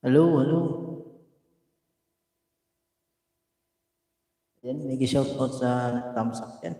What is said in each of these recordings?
Hello, hello. Yan, may shoutout sa thumbs up yan.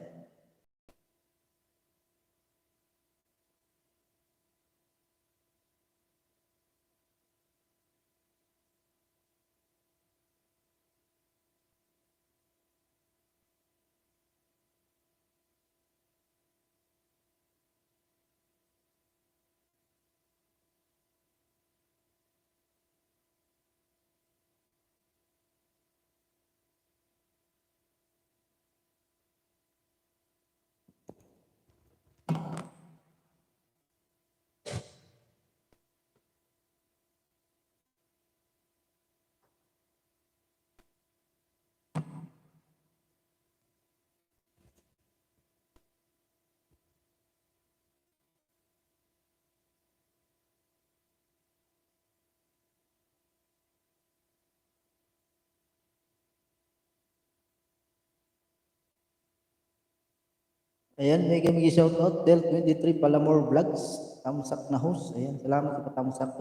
Ayan, may shoutout. Del23 Palamor Vlogs. Tamsak na host. Ayan, salamat sa patamsak.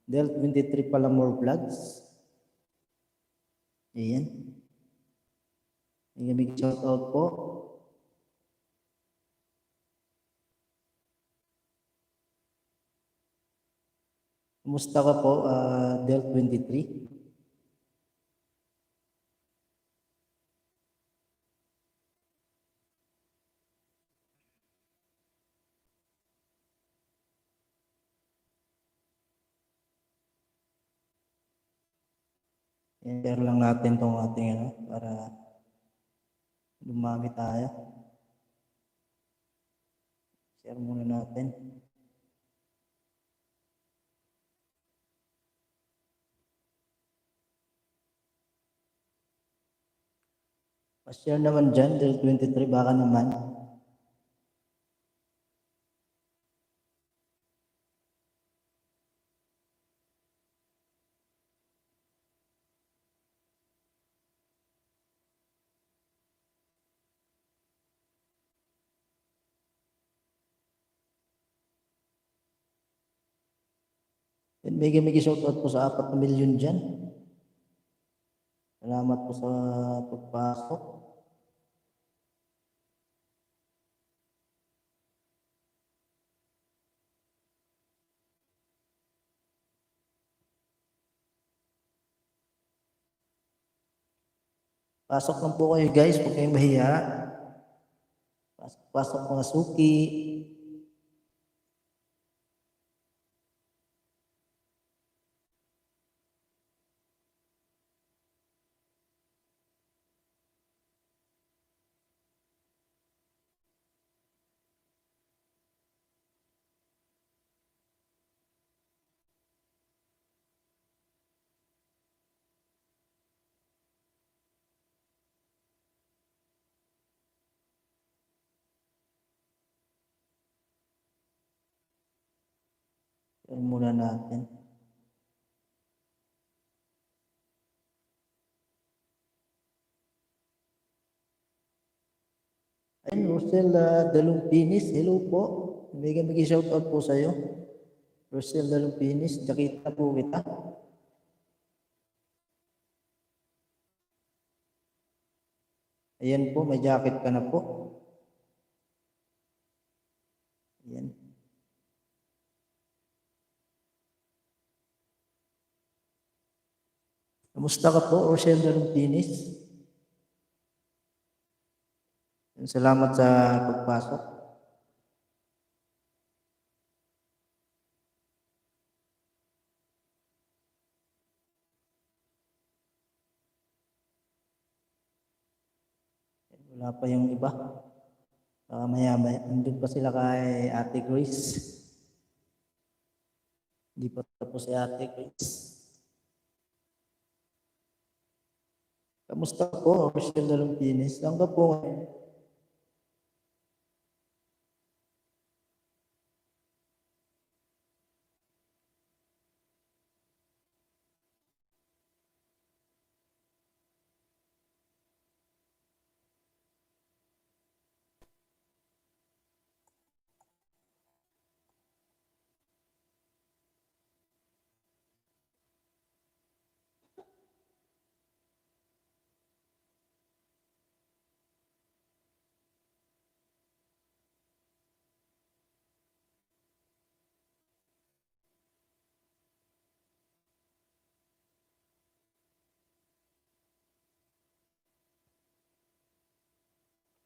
Del23 Palamor Vlogs. Ayan. May shoutout po. Kumusta ka po, Del23? Share lang natin tong ating para lumami tayo. Share muna natin. Pa-share naman dyan, Del23, baka naman. May shoutout po sa 4 na milyon dyan. Salamat po sa pagpasok. Pasok lang po kayo guys, huwag kayong mahiya. Pasok mga suki. Yan muna natin. Ayun, Rosel Dalumpinis, hello po. May shoutout po sa'yo. Rosel Dalumpinis, nakita po kita. Ayan po, may jacket ka na po. Ayan. Kamusta ka po, Rosel Dalumpinis? Salamat sa pagpasok. Wala pa yung iba. Maya-maya, nandun pa sila kay Ate Grace. Hindi pa tapos si Ate Grace. Kamusta po, Rosel Dalumpinis? Saan ka po?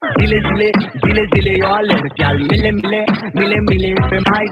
Zile zile, zile zile eu alerg, iar mile mile, mile mile pe mai.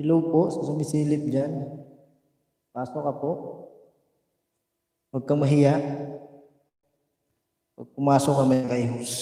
Hello po, sa sumisilip dyan. Pasok ka po. Huwag kang mahiya. Pag pumasok ka may kaihos.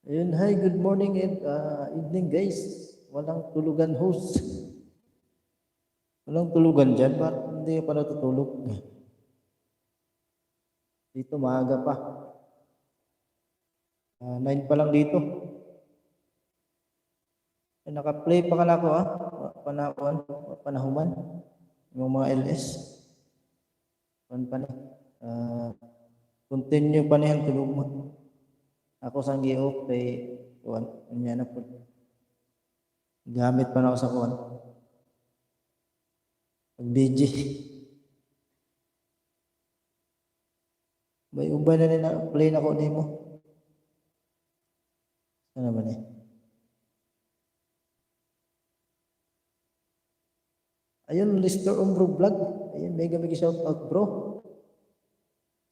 Ayun, hi, good morning and evening guys. Walang tulugan host. Walang tulugan dyan, ba't hindi ka pa natutulog? Dito maaga pa. 9 pa lang dito. Naka-play pa ka na ako panahuman. Yung mga LS. Pa na. Continue pa niyan tulog mo. Ako sang gi-off kay kuan. Anya na po. Gamit pa na ako sa kuan. Pag-BG. May uban na nila. Play na ko nimo. Ano naman eh. Ayun, Lister Umbro Vlog. Ayun, mega shout out bro.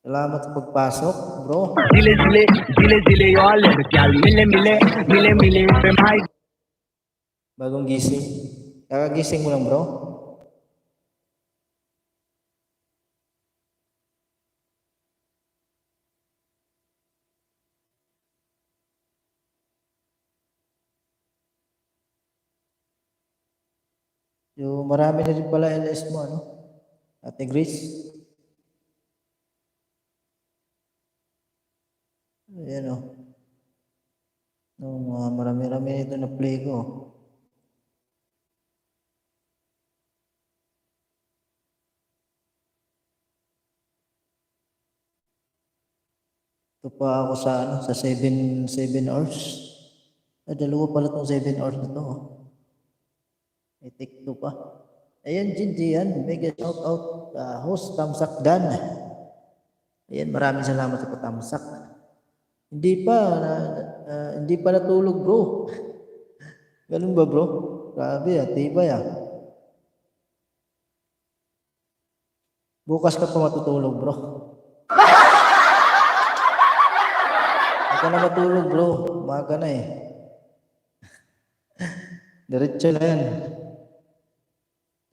Salamat sa pagpasok, bro. Zile zile yo alert gal mile from high. Bagong gising. Kakagising mo lang, bro. Yung marami na rin pala LS mo, ano? Ate Grace. Ayan o. Marami-rami ito na play ko. Ito pa ako sa, sa 7 hours. Dalawa pala itong 7 hours na to. May take 2 pa. Ayan, Jinji yan. Mega shout out. Host Tamsak Dan. Ayan, maraming salamat sa patamsak. Hindi pa natulog, bro. Ganun ba, bro? Grabe, tibay Bukas ka pa matutulog, bro. Huwag ka na matulog, bro. Umaga na eh. Diretso na yan.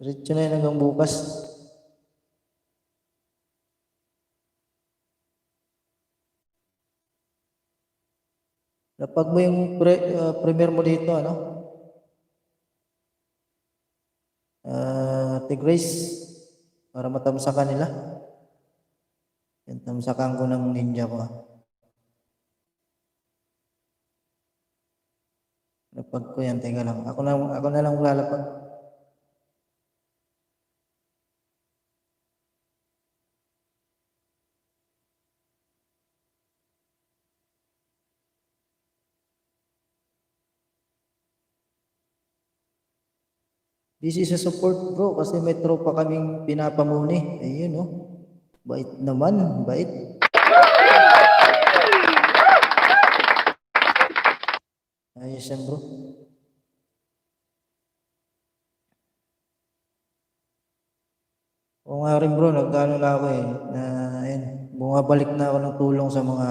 Diretso na yan hanggang bukas. Napag mo yung premiere mo dito, ano? Ate Grace, para matamsakan nila. Yan, tamsakan ko ng ninja ko. Lapag ko yan, teka lang. Ako na lang lalapag. Busy sa support, bro, kasi may tropa kaming pinapamuni. Ayun, oh. Bait naman, bait. Ayos yan, bro. Oo nga rin, bro, nagkano na ako eh. Ayun, bumabalik na ako ng tulong sa mga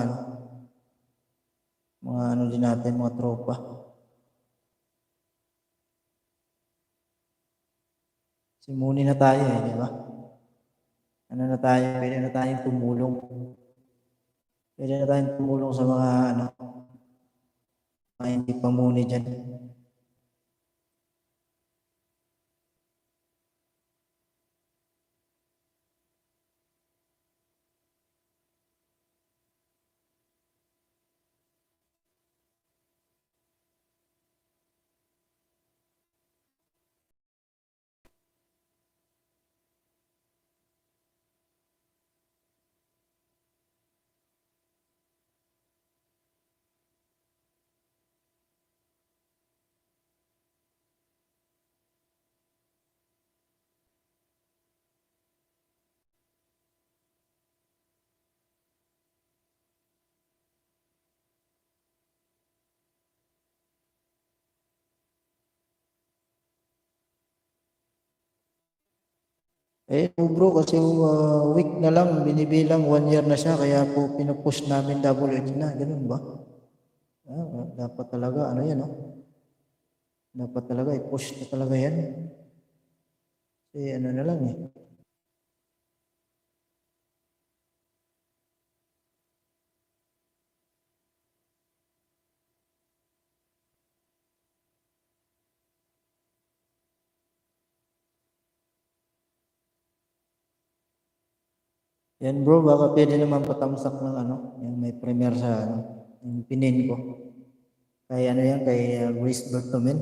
din natin, mga tropa. Simuni na tayo eh, di ba? Ano na tayo, pwede na tayong tumulong. Pwede na tayong tumulong sa mga hindi pamuni dyan. Eh, bro, kasi week na lang, binibilang 1 year na siya, kaya po pinupush namin double edge na, ganun ba? Dapat talaga, ano yan, no? Dapat talaga, i-push na talaga yan. Kasi ano na lang eh. Yan bro, baka pwede naman patamsak ng ano, yung may premier sa ano, yung pinin ko. Kay ano yan, kay Grace Bertomen.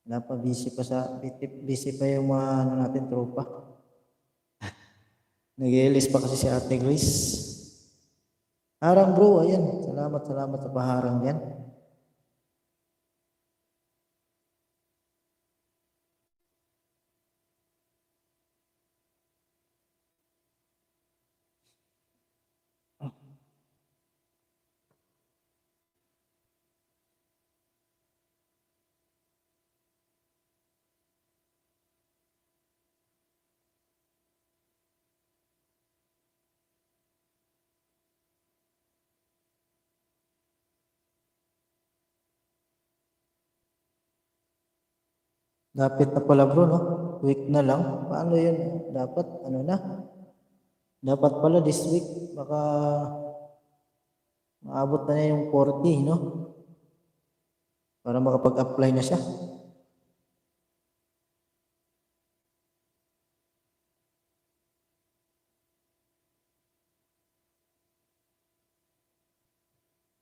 Wala pa, busy pa yung mga ano natin, tropa. Nag-i-release pa kasi si Ate Grace. Harang bro, ayan. Salamat sa paharang yan. Lapit na pala bro, no? Week na lang. Paano yun? Dapat, ano na? Dapat pala this week, baka maabot na niya yung 40, no? Para makapag-apply na siya.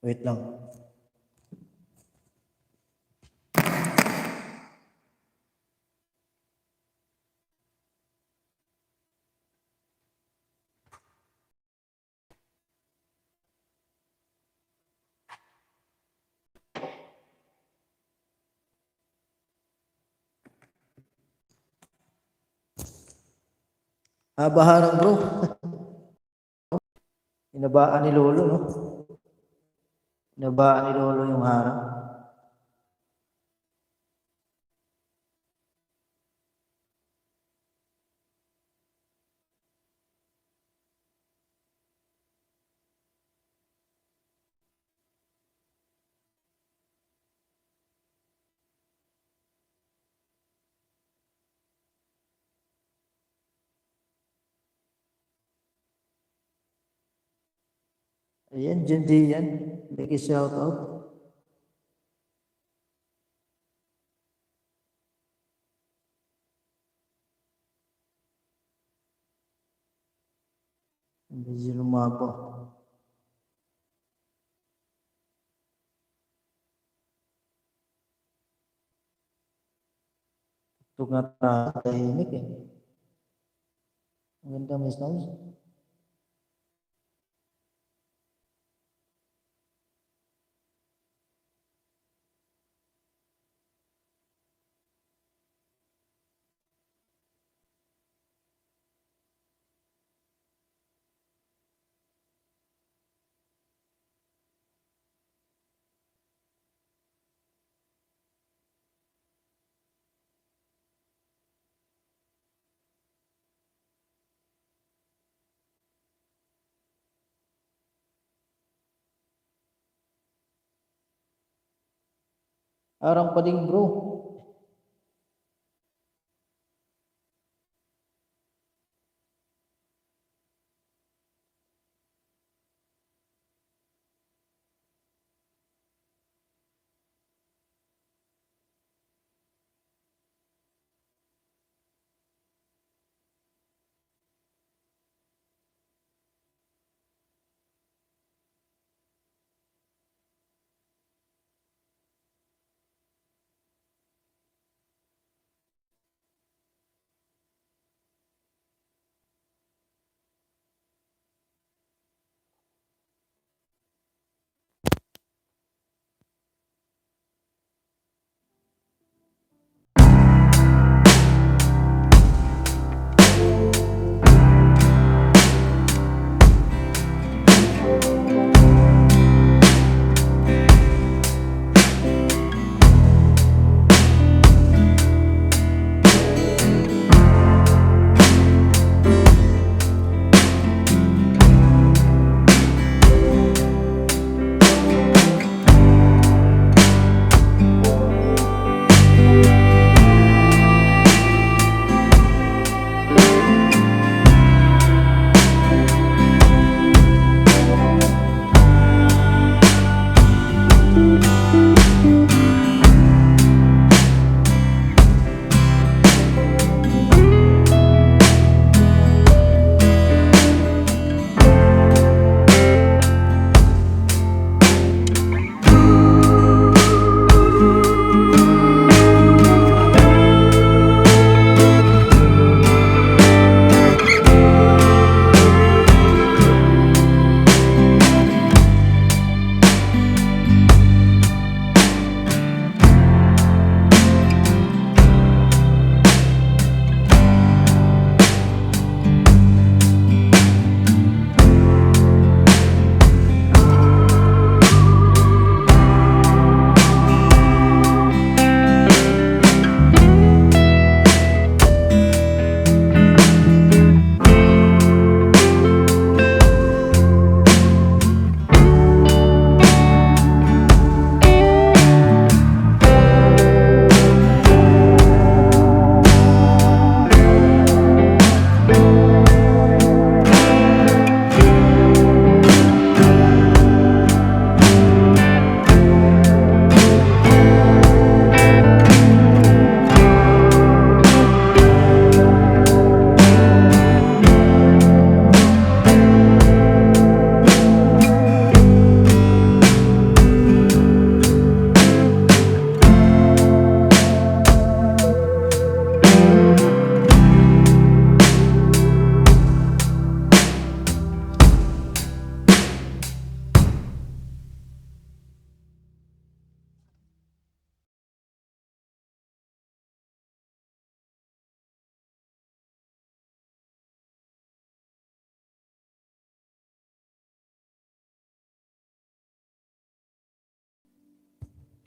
Wait lang. Baharang bro. Inabaan ni Lolo, no? Inabaan ni Lolo yung harang. Ayan, Jen D yan. Make a shout out. Hindi siya lumapo. Ito nga tahimik eh. Ang ganda may sounds. Arang pa din bro.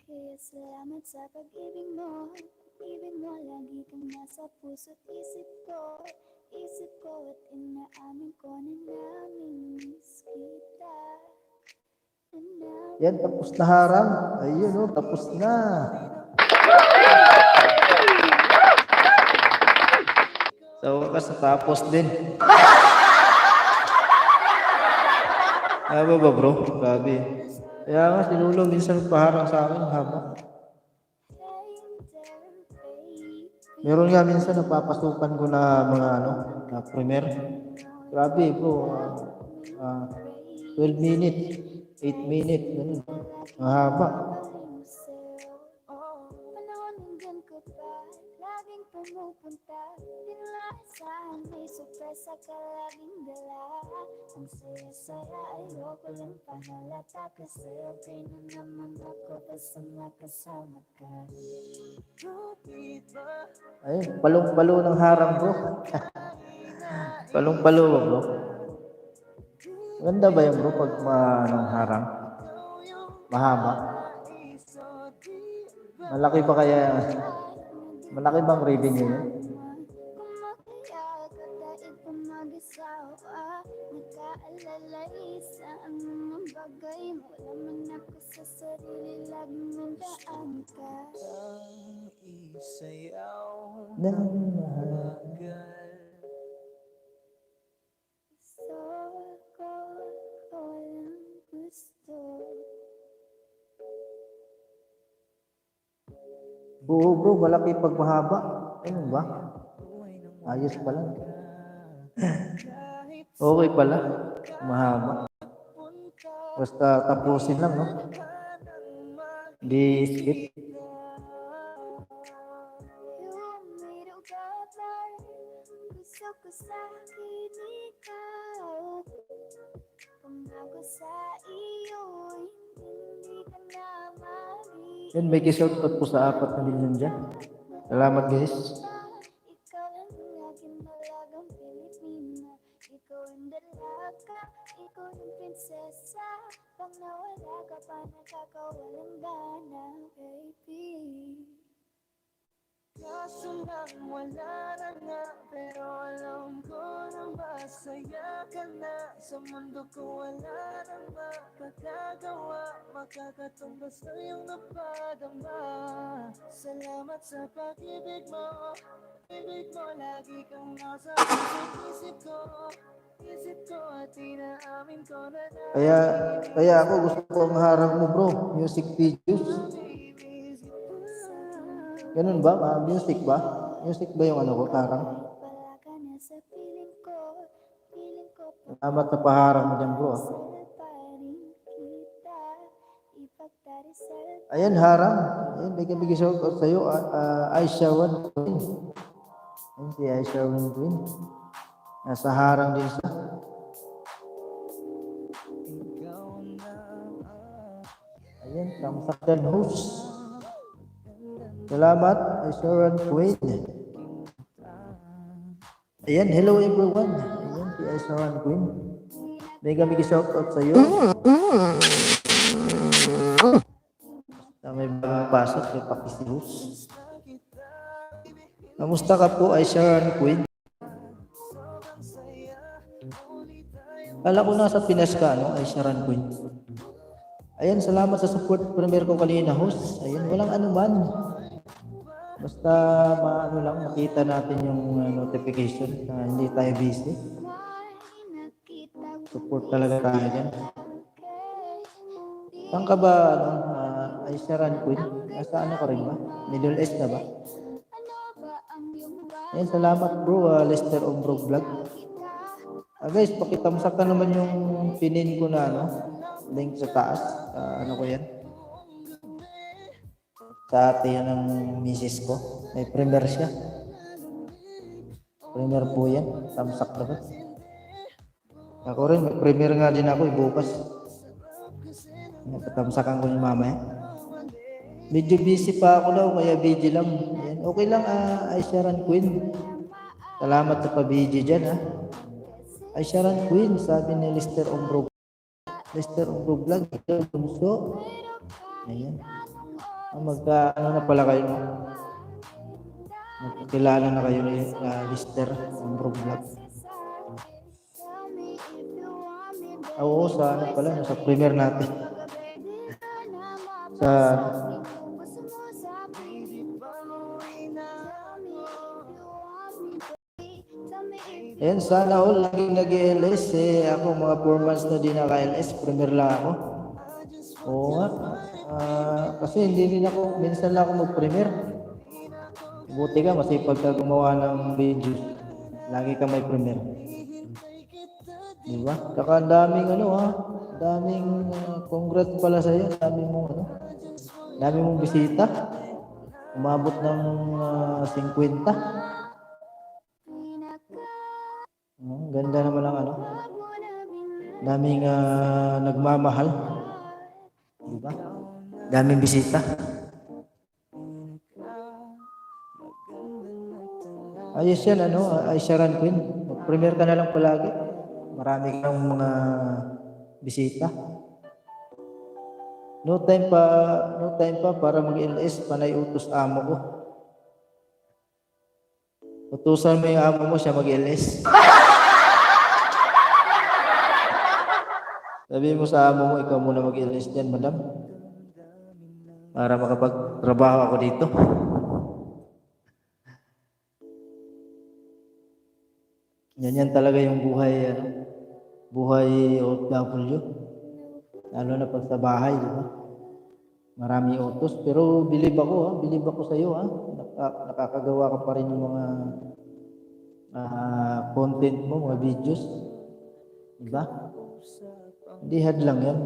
Kaya salamat sa pag-ibig mo. Ibig mo lagi kang nasa puso't isip ko. Isip ko at inaamin ko na namimiss kita. Yan, tapos na harang. Ayun, oh, tapos na. Sa wakas, natapos din. Haba ba, bro? Grabe. Kaya nga, si Lolo minsan paharang sa akin, haba. Meron nga minsan napapasukan ko na mga na premier. Grabe, bro. 12 minutes, 8 minutes, ganun. Mahaba. Panahon hanggang ka pa, laging pumupunta. Tinalasan, may sorpresa ka laging dala. Ang saya-saya, ayoko lang pahalata. Kasi okay na naman ako basta makasama ka. Ayun, palong-palo ng harang, bro. Palong-palo, bro. Ganda ba yan, bro, pag ng harang? Mahaba. Malaki ba kaya, malaki bang revenue yun? Nakaalala isang mga bagay. Wala man ako sa sarili, laging nandaan ka. Ng mahal. Gusto ko, walang gusto. Oo, bro, malaki pag mahaba. Ano ba? Ayos pala. Okay pala. Mahaba. Basta tapusin lang, no? Di skip. Gusto ko sa'kin ikaw. Pangako sa iyo, hindi ka na mali. Yan, may shoutout po sa 4 na milyon dyan. Salamat, guys. Ikaw ang aking malagang Pilipina. Ikaw ang dalaga, ikaw ang prinsesa. Pag nawala ka pa, nakakawalang gana, baby. Kaso lang wala na nga, pero alam ko na masaya ka na. Sa mundo ko wala nang makakagawa, makakatumbas na iyong napadama. Salamat sa pag-ibig mo, ibig mo lagi kang nasa isip ko. Isip ko at inaamin ko na Kaya ako gusto ko ang harang mo, bro. Music videos. Ganun ba? Music ba? Music ba yung ano ko, harang? wala ka na sa piling ko Salamat na paharang mo dyan, bro. pa rin kita, ipagdarasal. Ayan, harang. Ayan, bigyan shoutout sa'yo. Aisha One Queen. Ayan si Aisha One Queen. Nasa harang din siya. Ayan, Kamsakan host. Salamat, Aisha One Queen. Ayan, hello everyone. Ayan, si Aisha One Queen. Mega shoutout sa'yo. May bagong pasok, may pakisihos. Kamusta ka po, Aisha One Queen? Kala ko nasa Pinas ka, no? Aisha One Queen. Ayan, salamat sa support premier ko kanina, host. Ayan, walang anuman. Basta maano lang, makita natin yung notification na hindi tayo busy. Support talaga tayo dyan. Saan ka ba, Aisha One Queen? Nasa ano ka rin ba? Middle East na ba? Ayan, salamat bro, Lester Ombro Vlog. Guys, pakitamsak ka naman yung pinin ko na link sa taas. Ano ko yan? Sa ate yan ng misis ko. May premier siya. Premier po yan. Tamsak na ba? Ako rin, may premier nga din ako bukas. Napatamsakan ko ni mamaya. Medyo busy pa ako daw, kaya busy lang. Yan. Okay lang, Aisha One Queen. Salamat sa pa-busy dyan, ha. Aisha One Queen, sabi ni Lester Ombro. Lester Ombro Vlog, ito, bunso. Ayan. Ano na pala kayo, no? Magkakilala na kayo ni Lister ng Bro Vlog. Oo, sa ano pala, no, sa premiere natin. Sa Ayan, sana all laging nag-LS ako mga 4 months na din naka-LS, premiere lang ako. Oo nga. Kasi hindi din ako, minsan lang ako mag-premiere. Buti ka, masipag ka gumawa ng video. Lagi ka may premiere. Diba? Saka ang daming daming congrats pala sa'yo. Daming mong bisita. Umabot ng 50. Ganda naman ang daming nagmamahal. Diba? Daming bisita. Ayos yan, Aisharan Queen. Mag-premiere ka na lang palagi. Marami kang mga bisita. No time pa para mag-LS, panay utos amo ko. Utusan mo yung amo mo, siya mag-LS. Sabi mo sa amo mo, ikaw muna mag-LS dyan, madam. Para makapagtrabaho ako dito. Yan talaga yung buhay OFW. Lalo na pag sa bahay, di ba? Marami utos. Pero bilib ako sa iyo, nakakagawa ka pa rin ng mga content mo, mga videos. Di ba? Hindi hadlang yan.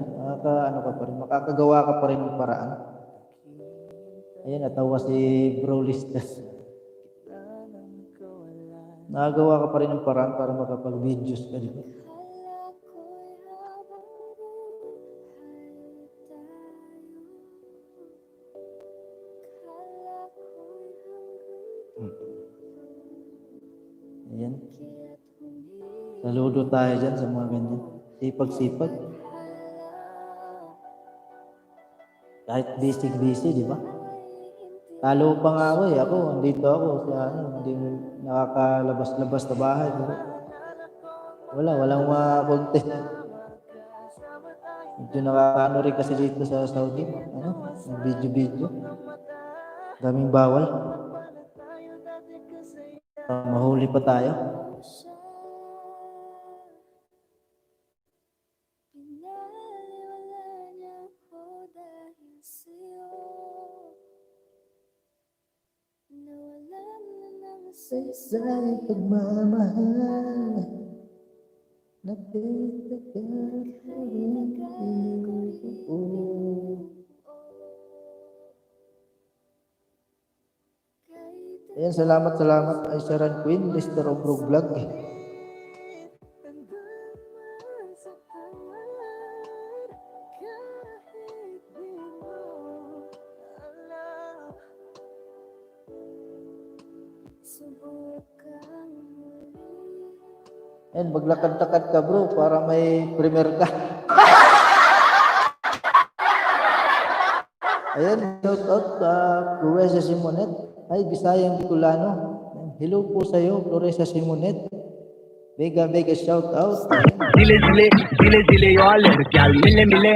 Makakagawa ka pa rin ng paraan. Ayan, natawa si Bro Listas. Nakagawa ka pa rin ng paraan para makapag-videos ka, di ba? Ayan. Saludo tayo dyan sa mga ganyan. Sipag-sipag. Kahit busy, di ba? Talo pa nga ako Ako, dito ako sa hindi nakakalabas-labas na bahay. Diba? Walang mga content. Medyo nakakaano rin kasi dito sa Saudi. Video. Daming bawal. Mahuli pa tayo. Sa pagmamahal Ayan, salamat Aisharan Queen, Lister of Bro Vlog. Ayan, maglakad-lakad ka bro para may premiere ka. Ayan, shout out Floresa Simonet. Ay, Bisayang Bicolano. Hello po sa iyo, Floresa Simonet. Mega shout out. Zile yo alergia al mile.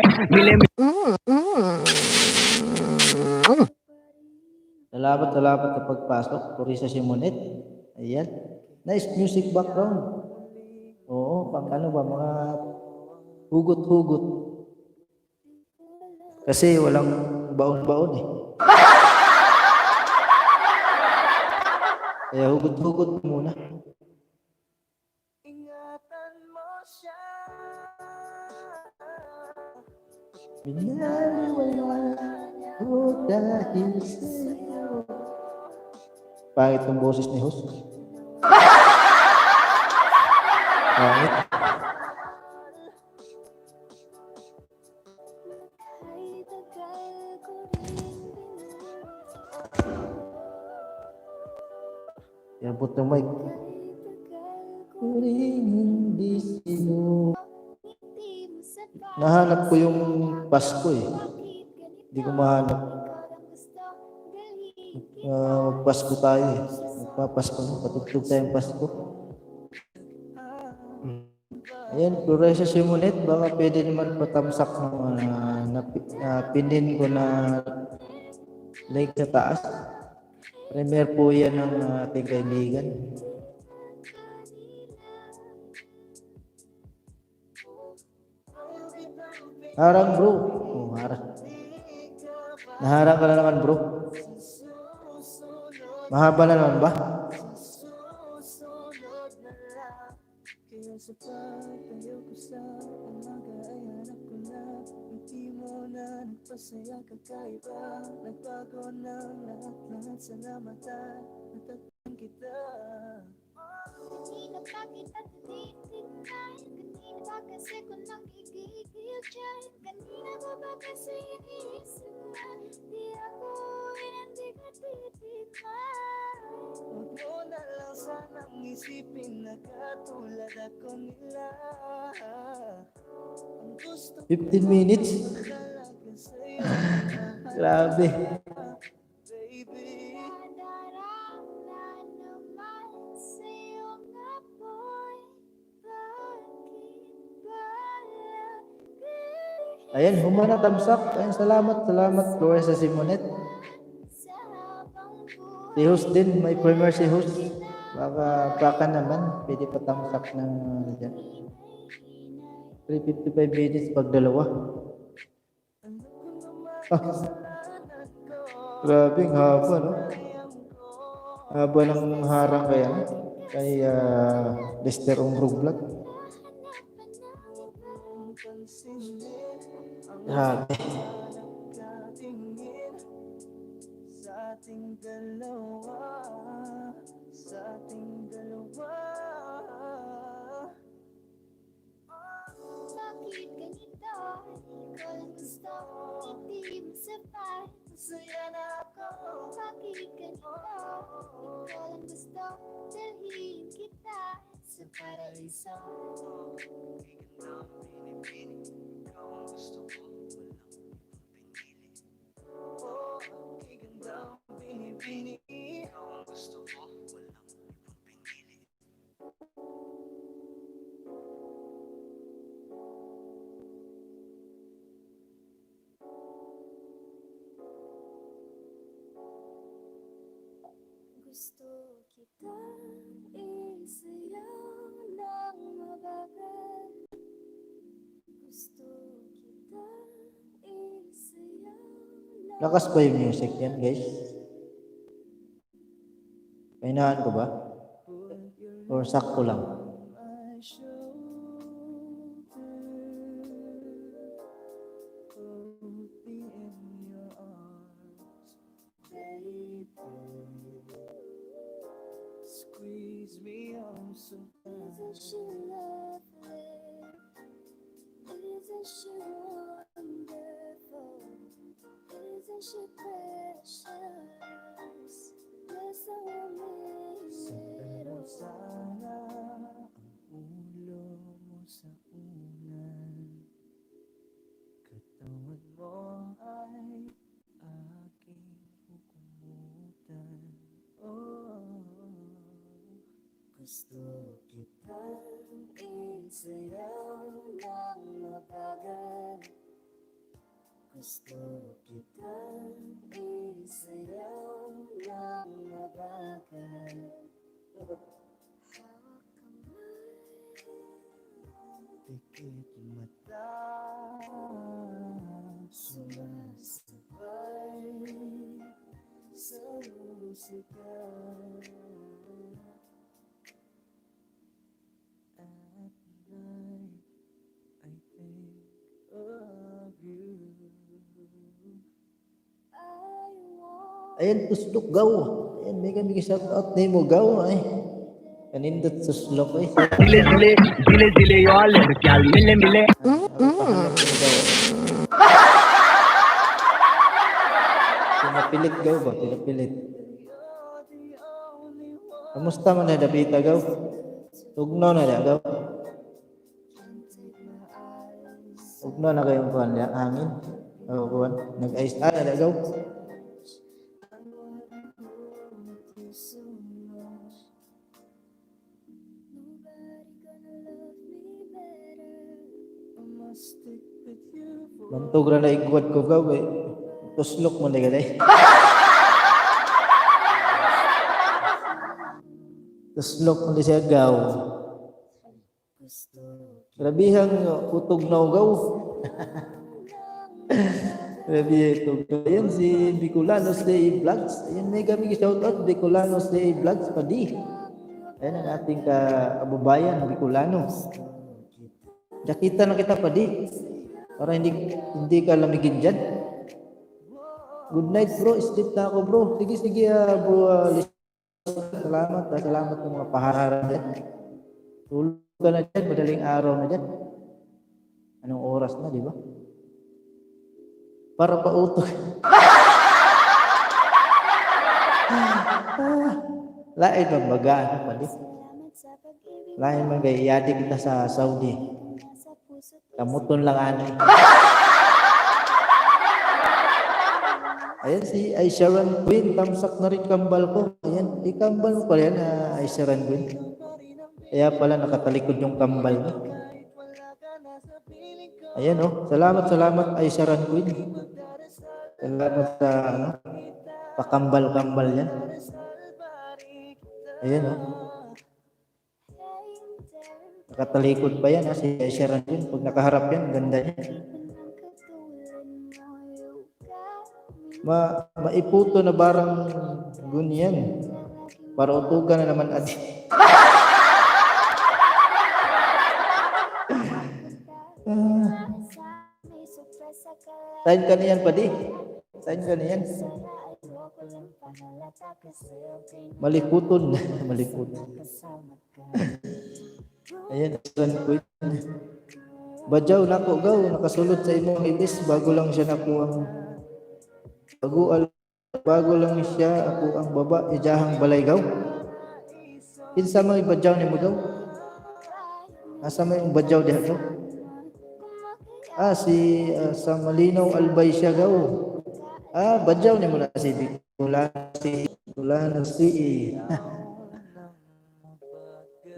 Salamat sa pagpasok, Floresa Simonet. Ayan. Nice music background. Oo, pang mga hugot-hugot. Kasi walang baon-baon Kaya hugot-hugot muna. Ingatan mo siya. Binaliwala ko dahil sa'yo. Pangit ang boses ni host. Pangit. Iabot ng mic. Hindi sino. Nahanap ko yung Pasko Hindi ko mahanap. magpasko tayo eh. Magpapasko na, patugtog tayong Pasko. Ayan, Flores Simonet, baka pwede naman patamsak ng pinin ko na like sa taas. Premier po yan ng ating kaibigan. Harang bro. Oh, harang. Naharang ka na naman bro. Mahaba na naman ba? Susunod na lang. Kaya sa pagtayo ko sa umaga ay hanap ko na hindi mo na nagpasaya kakaiba. Nagbago ng lahat sa namatan. Natatang kita. Kanina pa kita tinitignan. Kanina pa kasi ko nakikigil dyan. Kanina pa ba kasi iniisip na di ako hindi ka titignan. Huwag mo na lang sanang isipin na katulad ako nila. Ang gusto 15 minutes. ko talaga sa'yo, Grabe. baby. Nadarama naman sa'yo nga boy. Bakit ba lagi Ayan, humana tamsak. Ayan, salamat Flores Simonet. sa habang buhay? Si host din, may premier si host. Baka naman, pwede pa tamsak ng dyan. 355 minutes pag dalawa. Ah, grabe, ang haba, no? Haba ng harang kaya. Kay Lester Umbrug Vlog. Grabe. Nagkatingin sa ating dalawa, sa ating dalawa. Bakit ganito? Ikaw lang gusto, hindi mo sapat. Masaya na ako. Bakit ganito? Ikaw lang gusto, dalhin kita sa paraiso. Oh, ang ganda ang pinipili. Ikaw ang gusto ko, walang ibang pinili. Gusto kita isayaw ng mabagal. Gusto kita isayaw ng Lakas ba yung music yan, guys? Kainahan ko ba? Or sakto lang? My shoulder, hold me in your arms, baby. Squeeze me on so Isn't tight. she lovely? Isn't she wonderful? Isn't she precious? Yes, I want Pero it all. sana ang ulo mo sa unan, katawan mo ay aking kukumutan. Oh, gusto kitang isayaw ng mabagal. Gusto kitang isayaw ng mabagal. Hawak kamay, Pikit mata, sumasabay sa musika. At night, I think of you. I want Ayan, tuslok gaw. Ayan, may kami shout out na mo gaw. Ay, kanindot tuslok eh. Zile zile, zile zile yo alergyal mile mile. Pahanap ng gaw. Pinapilit gaw ba? Pinapilit. Kamusta man na Dabita gaw? Tugnaw na da gaw. Tugnaw na kayong kuhan niya, hangin. O kuhan, nag-ice na da gaw. Bantog ra na igwad ko gaw eh. Tuslok mo na ganay. Tuslok mo na siya gaw. Grabihang utog na gaw. Grabe ito. Ayan si Bicolanos Day Vlogs. Ayan may kami shoutout Bicolanos Day Vlogs padi. Ayan ang ating kababayan Bicolano. Nakita na kita padi. Para hindi ka lamigin dyan. Good night bro. Sleep na ako bro. Sige bro. Salamat sa mga paharara dyan. Tulog ka na dyan. Madaling araw na dyan. Anong oras na, di ba? Para pautok. Lain magbaga, ano pali? Lain magayadi kita sa Saudi. Kamuton lang anay. Ayan si Aisharan Queen, tamsak na rin kambal ko. Ayan, ikambal mo pala yan, Aisharan Queen. Kaya pala nakatalikod yung kambal mo. Ayan salamat Aisharan Queen. Salamat sa pakambal-kambal yan. Ayan nakatalikod pa yan si Aisharan Queen. Pag nakaharap yan, ganda niya. Maiputo na barang gunyan. Para utugan na naman adi. Sign ka niyan padi. Sign ka niyan. Maliputon. Maliputon. Ayan, Queen. Badyaw nako gaw nakasulod sa imong ibis bago lang siya nakuha. Bago lang siya ako ang baba ijahang balay gaw. Kinsa may badyaw ni mo gaw? Asa may badyaw diha gaw? Si sa Malinaw Albay siya gaw. Badyaw ni mo na si Bicolano si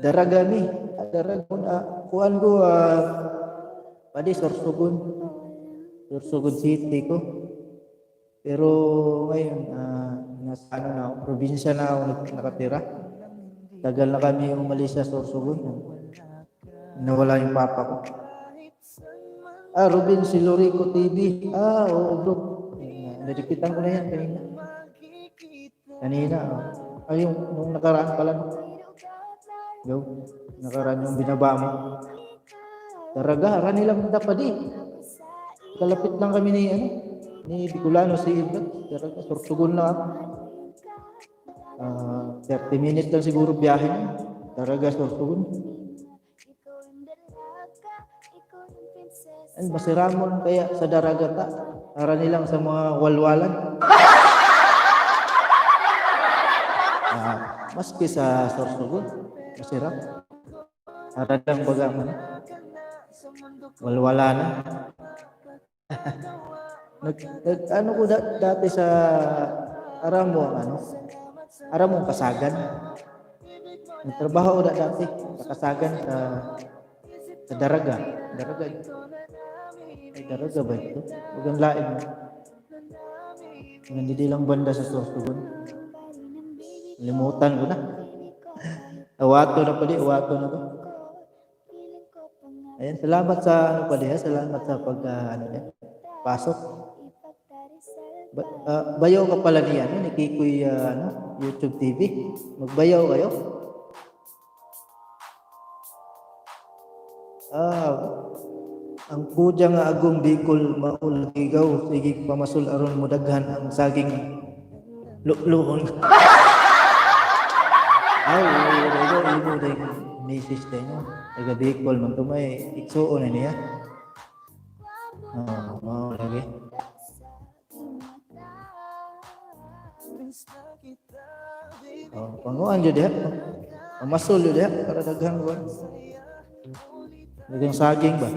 Daragami. Daragon kuan ko padi Sorsogon City ko. Pero ngayon nasa na ako, probinsya na ako nakatira. Tagal na kami umalis sa Sorsogon. Nawala yung papa ko. Robin Silorico TV. Oo bro. Nadikitan ko na yan kanina. Yung nung nakaraan pala. Nakaraan yung binaba mo. Taraga, rani lang dapat kalapit lang kami ni Bicolano si Ibrat. Taraga, Sorsogon lang ako. 30 minutes lang siguro biyahe niya. Taraga, Sorsogon. Basiramon kaya sa Daragata. Rani lang sa mga walwalan. Maski sa Sorsogon. Masirap. Aradang baga man. Walwala na. Ano ko dati sa Aramong Kasagan. Nagtrabaho ko dati sa Kasagan sa Daraga. Daraga ba ito? Huwag ang lain mo. Hindi lang banda sa Sorsogon. Limutan ko na. Awato na pala, awato na ba? Ayan, salamat sa salamat sa pasok. Bayaw ka pala niyan, ni Kikoy YouTube TV. Magbayaw kayo. Ang pudya nga agong Bicol maul gigaw sige pamasul aron mo daghan ang saging luhon. Ibo day message day no. Taga Bicol man to may iksuon niya. Lagi. Panguan jud diha. Pamasul jud diha para daghan ko. Dagang saging ba?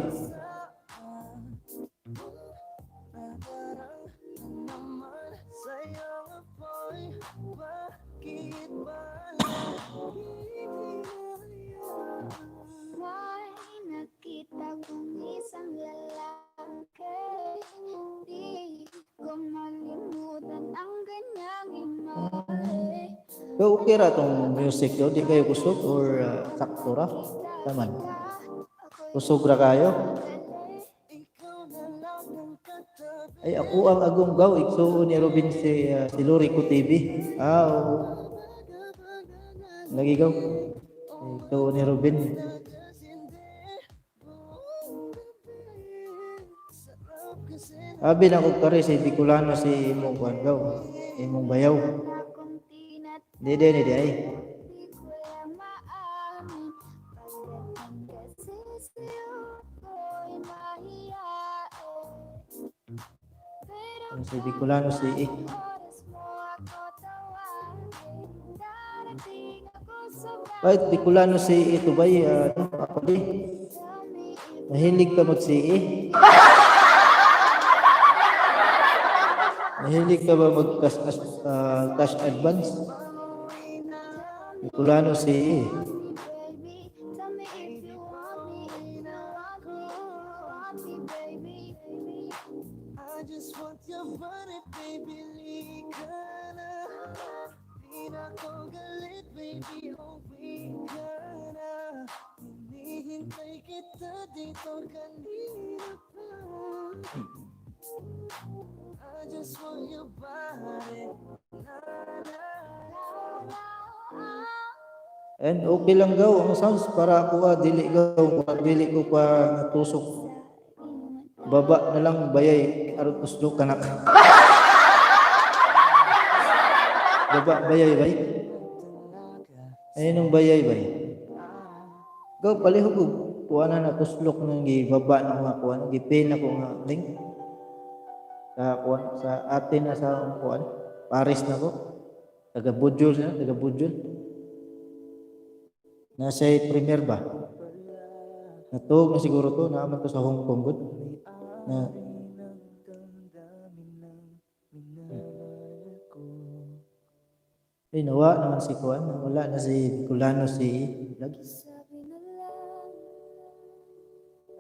May nakita kong isang lalaki So, okay ra tong music daw, di kayo kusog or sakto ra? Taman. Kusog ra kayo? Ay, ako ang agong gaw, igsuon ni Robin si Lori ko TV. Oo. Lagi gaw. Igsuon ni Robin. Abi na ko kare si Bicolano si imong kuan gaw. Imong bayaw. Di ay. Si Bicolano si Kahit Bicolano si ito ba ako di. Mahilig ka mag-CE? Mahilig ka ba cash advance? Bicolano CE. I just want your body, baby, lika na. Di na ko galit, baby, uwi ka na. Hinihintay kita dito kanina pa. I just want your body, na na. And okay lang gaw ang sounds para ako dili ko pa natusok. Baba na lang bayay aron uslo kanak. Baba bayay bay. Ayun ang bayay bay. Gaw palihog ko kuana na tuslok nang gibaba na nga kuan gipin ako nga link. Sa kuan sa atin na sa kuan Paris na ko. Taga Budjol. Nasa premier ba? Natog na siguro to naman to sa Hong Kong gud. Na nawa naman si kuan, wala na si Bicolano si lag.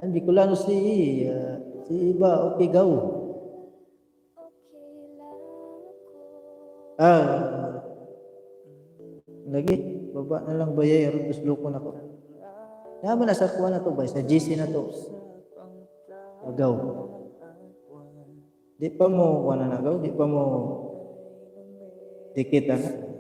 Ang Bicolano si iba okay gaw. Lagi baba na lang bayay aron tuslo ko nako. Naman na sa kuan na to ba sa GC na to. Agaw. Di pa mo kuan na agaw, di pa mo dikitan.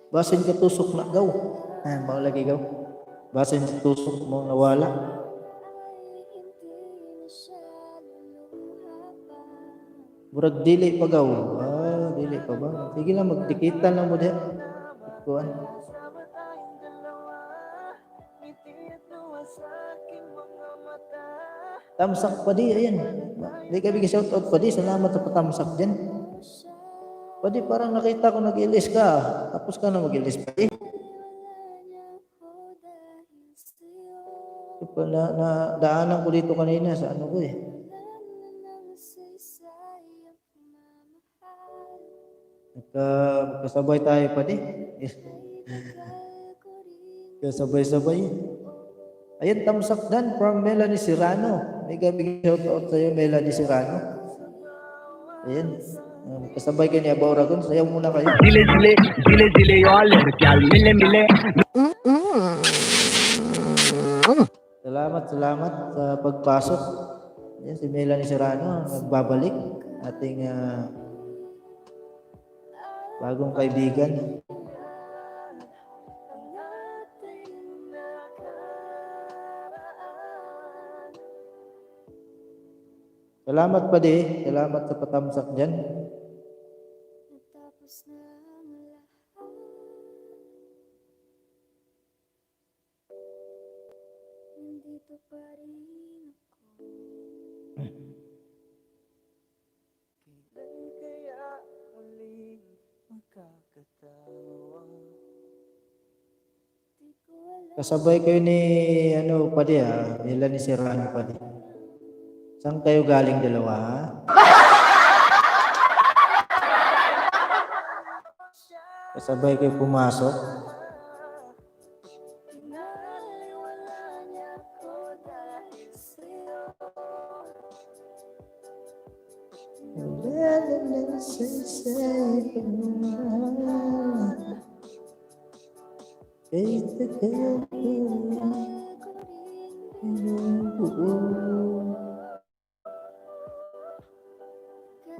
Basin ka tusok na gaw. Mao lagi gaw. Basin ka tusok mo nawala. Murag dili pa gaw. Dili pa ba? Sige lang magdikitan lang mo diha. Kuan. Tamsak pa di ayan. Di ka bigay shout out pa di. Salamat sa patamsak diyan. Pwede parang nakita ko nag-ilis ka. Tapos ka na mag-ilis pa eh. Daanan ko dito kanina sa ano ko eh. Kasabay tayo pa di. Kasabay-sabay. Ayan, tamsak dan from Melanie Serrano. May gabing shout out sa'yo, Melanie Serrano. Ayan. Kasabay kayo ni Aba Oragon. Sayaw muna kayo. Zile yo alergial mile. Salamat sa pagpasok. Yan si Melanie Serrano nagbabalik ating bagong kaibigan. Salamat pa di. Salamat sa patamsak dyan. Natapos na ang lahat. Nandito pa rin ako. Kailan kaya muling magkakatawa? Di ko alam. Kasabay kayo ni Melanie Serrano pa di. Saan kayo galing dalawa? Kasabay kayo pumasok? Pinaliwala niya ko dahil sa'yo.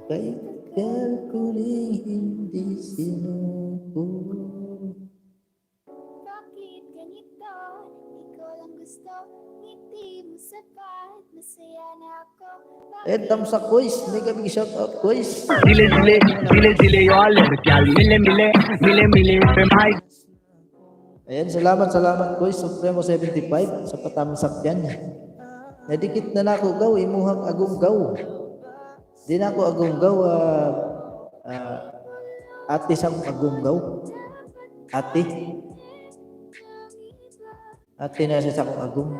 Kay tagal ko rin hindi sinuko. Bakit ganito? Ikaw lang gusto, ngiti mo sapat, masaya na ako. Thumbs up, boys. Mega big shout out, boys. Zile zile, zile zile yo alergyal. Mile mile, mile mile pe mai. Ayan, salamat, boys. Supremo 75 sa patamsak yan. Nadikit na nako gaw, imuhang agong gaw. Di na ako agong gaw, ate sang agong gaw. Ate. Ate na siya sa akong agong.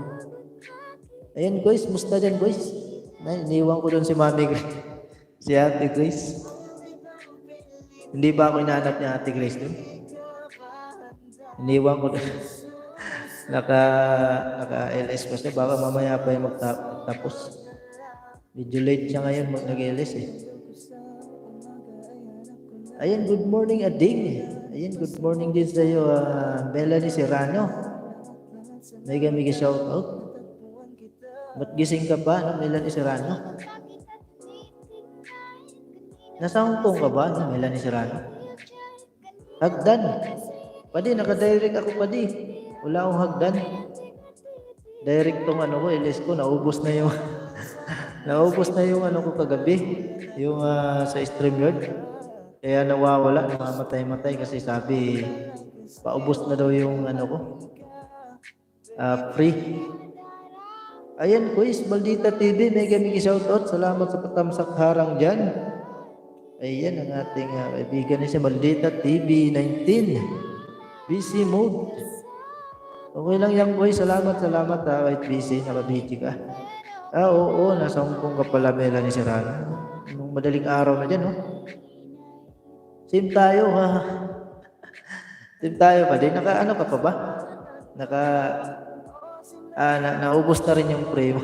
Ayan, guys, musta dyan, guys? Iniwan ko doon si Mami si Ate Grace. Hindi ba ako inaanap niya Ate Grace doon? Iniwan ko doon. Naka-LS pa siya. Baka mamaya pa yung magtapos. Medyo late siya ngayon nag-LS eh. Ayan, good morning Ading. Ayan, good morning din sa iyo, Melanie Serrano. Mega shout out. Ba't gising ka ba, no, Melanie Serrano? Nasa Hong Kong ka ba, no, Melanie Serrano? Hagdan. Padi, naka-direct ako padi. Wala akong hagdan. Direct tong ano ko, LS ko, naubos na yung naubos na yung ano ko kagabi. Yung sa StreamYard. Kaya nawawala, namamatay-matay kasi sabi paubos na daw yung ano ko. Free. Ayan, Kuis, Maldita TV, mega shoutout. Salamat sa patamsak harang dyan. Ayan, ang ating kaibigan niya, Maldita TV 19. Busy mode. Okay lang yan, Kuis. Salamat kahit busy, nakabiti ka. Oo, nasa Hong Kong ka pala, Melanie Serrano. Nung madaling araw na dyan, no? Same tayo, ha? Same tayo pa din. Ano ka pa ba? Naubos na rin yung pre mo.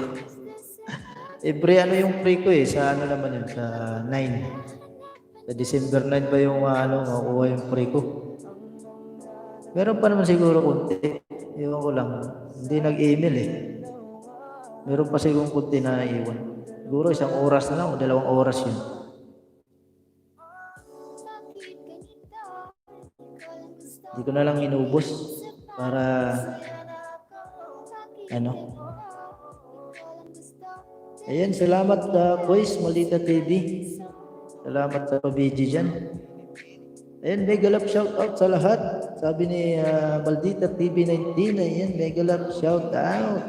Every ano yung pre ko eh, sa ano naman yun, sa 9. Sa December 9 ba yung makukuha yung pre ko. Meron pa naman siguro kunti. Iwan ko lang. Hindi nag-email eh. Meron pa siguro kunti na naiwan. Siguro 1 oras na lang o 2 oras yun. Hindi ko na lang inubos para Ayan, salamat Kuis, Maldita TV. Salamat sa pabidyo dyan. Ayan, mega love shout out sa lahat. Sabi ni Maldita TV 19, ayan, mega love shout out.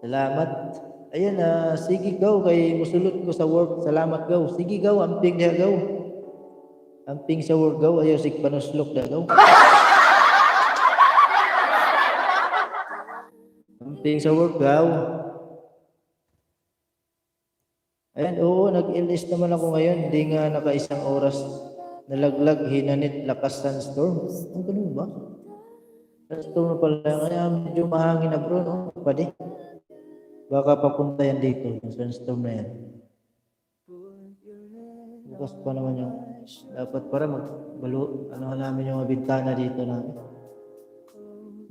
Salamat. Ayan, sige gaw kay musulot ko sa work. Salamat gaw. Sige gaw, amping niya gaw. Amping sa work gaw, ayaw sig panuslok na gaw. Amping sa work gaw. Ayan, oo, nag-LS naman ako ngayon. Hindi nga naka-1 oras. Nalaglag, hinanit, lakas sandstorm. Ang ganun ba? Sandstorm na pala. Kaya medyo mahangin na bro, no? Pwede. Baka papunta yan dito, yung sandstorm na yan. Bukas pa naman yung dapat para namin yung bintana dito na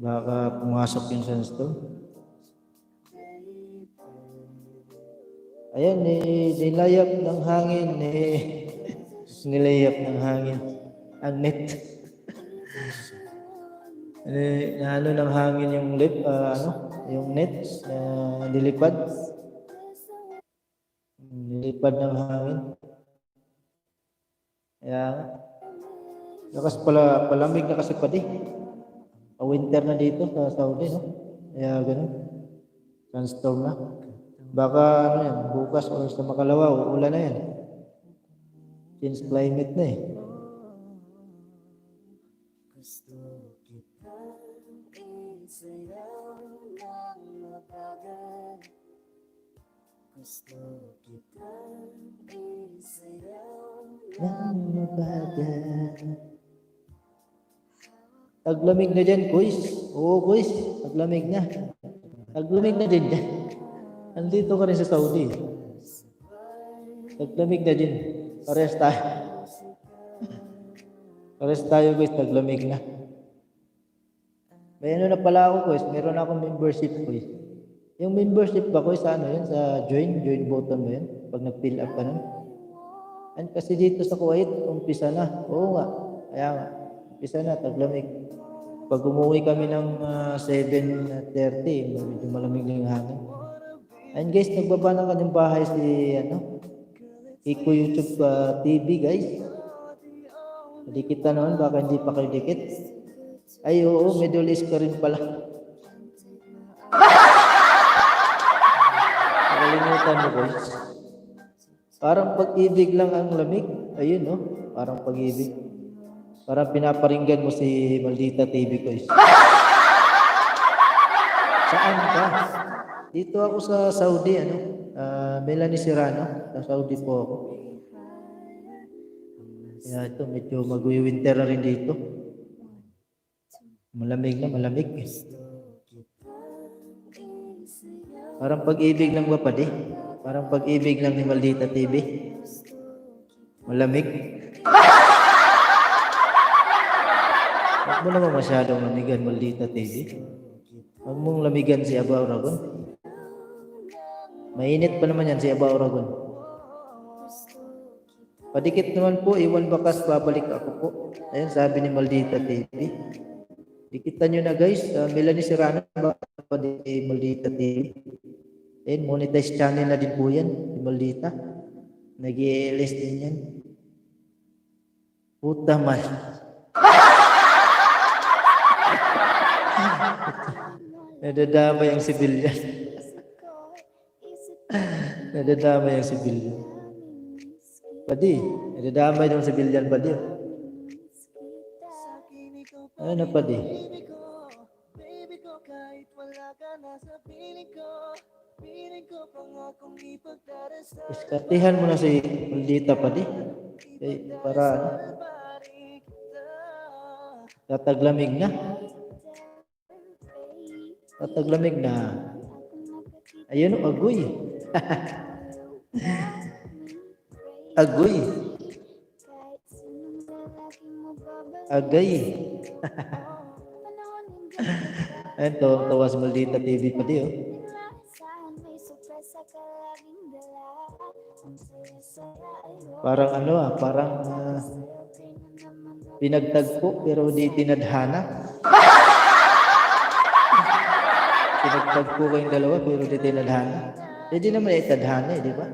baka pumasok yung sandstorm. Ayan, nilayap ng hangin, nilayap ng hangin ang net. Ng hangin yung yung net na nilipad ng hangin. Kaya lakas pala, palamig na kasi pati. Winter na dito sa Saudi, no? Kaya ganun. Sandstorm na. Baka yan, bukas o sa makalawa, uulan na yan. Change climate na eh. Gusto kitang isayaw ng Gusto kitang isayaw Nang mabagal. Taglamig na dyan, kuys. Oo, kuys. Taglamig na. Taglamig na din dyan. Nandito ka rin sa Saudi. Taglamig na din. Parehas tayo. Parehas tayo, guys. Taglamig na. May ano na pala ako, guys. Meron akong membership, guys. Yung membership ba, guys, sa ano yun? Sa join button mo yun? Pag nag-fill up ka nun. And kasi dito sa Kuwait, umpisa na. Oo nga. Kaya nga. Umpisa na, taglamig. Pag umuwi kami ng 7:30, medyo malamig na yung hangin. And guys, nagbaba ng kanyang bahay si Iko YouTube TV, guys. Dikit na noon, baka hindi pa kayo dikit. Ay, oo, Middle East ka rin pala. Nakalimutan mo, guys. Parang pag-ibig lang ang lamig. Ayun, no? Parang pag-ibig. Parang pinaparinggan mo si Maldita TV, guys. Saan ka? Dito ako sa Saudi, Melanie Serrano. Sa Saudi po ako. Kaya ito, medyo mag-winter na rin dito. Malamig na, malamig. Parang pag-ibig lang ba, padi? Parang pag-ibig lang ni Maldita TV. Malamig. Huwag mo naman masyadong lamigan, Maldita TV. Huwag mong lamigan si Aba Oragon. Mainit pa naman yan si Aba Oragon. Padikit naman po, iwan bakas, babalik ako po. Ayun, sabi ni Maldita TV. Dikitan nyo na, guys. Melanie Serrano, baka ni Maldita TV. Ayun, monetize channel na din po yan, ni Maldita. Nag-i-list din yan. Puta man. Nadadamay ang sibilyan. Nadadamay ang sibilyan. Padi, nadadamay ng sibilyan, padi. Ano, padi? Baby ko, kahit wala ka na sa piling ko pangakong ipagdarasal. Iskatihan mo na si Maldita, padi. Para tataglamig na. Tataglamig na. Ayun, agoy. Agoy. Agay. Ayun to, tawa si Maldita TV pa di, oh. Parang parang pinagtagpo pero di tinadhana. Pinagtagpo kayong dalawa pero di tinadhana. Hindi naman itadhana, di ba?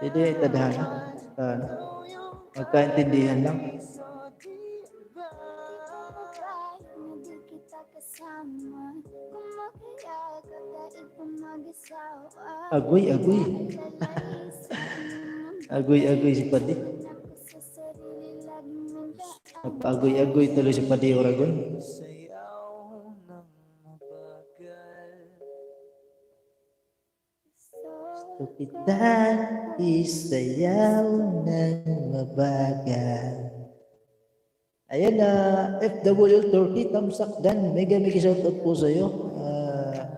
Hindi itadhana. Magkaintindihan lang. Agoy, agoy. Agoy si Padi. Agoy tuloy si Padi Oragon. Gusto kita isayaw ng mabagal. Ayan FWL Turkey, tamsak dan. Mega shoutout po sa'yo.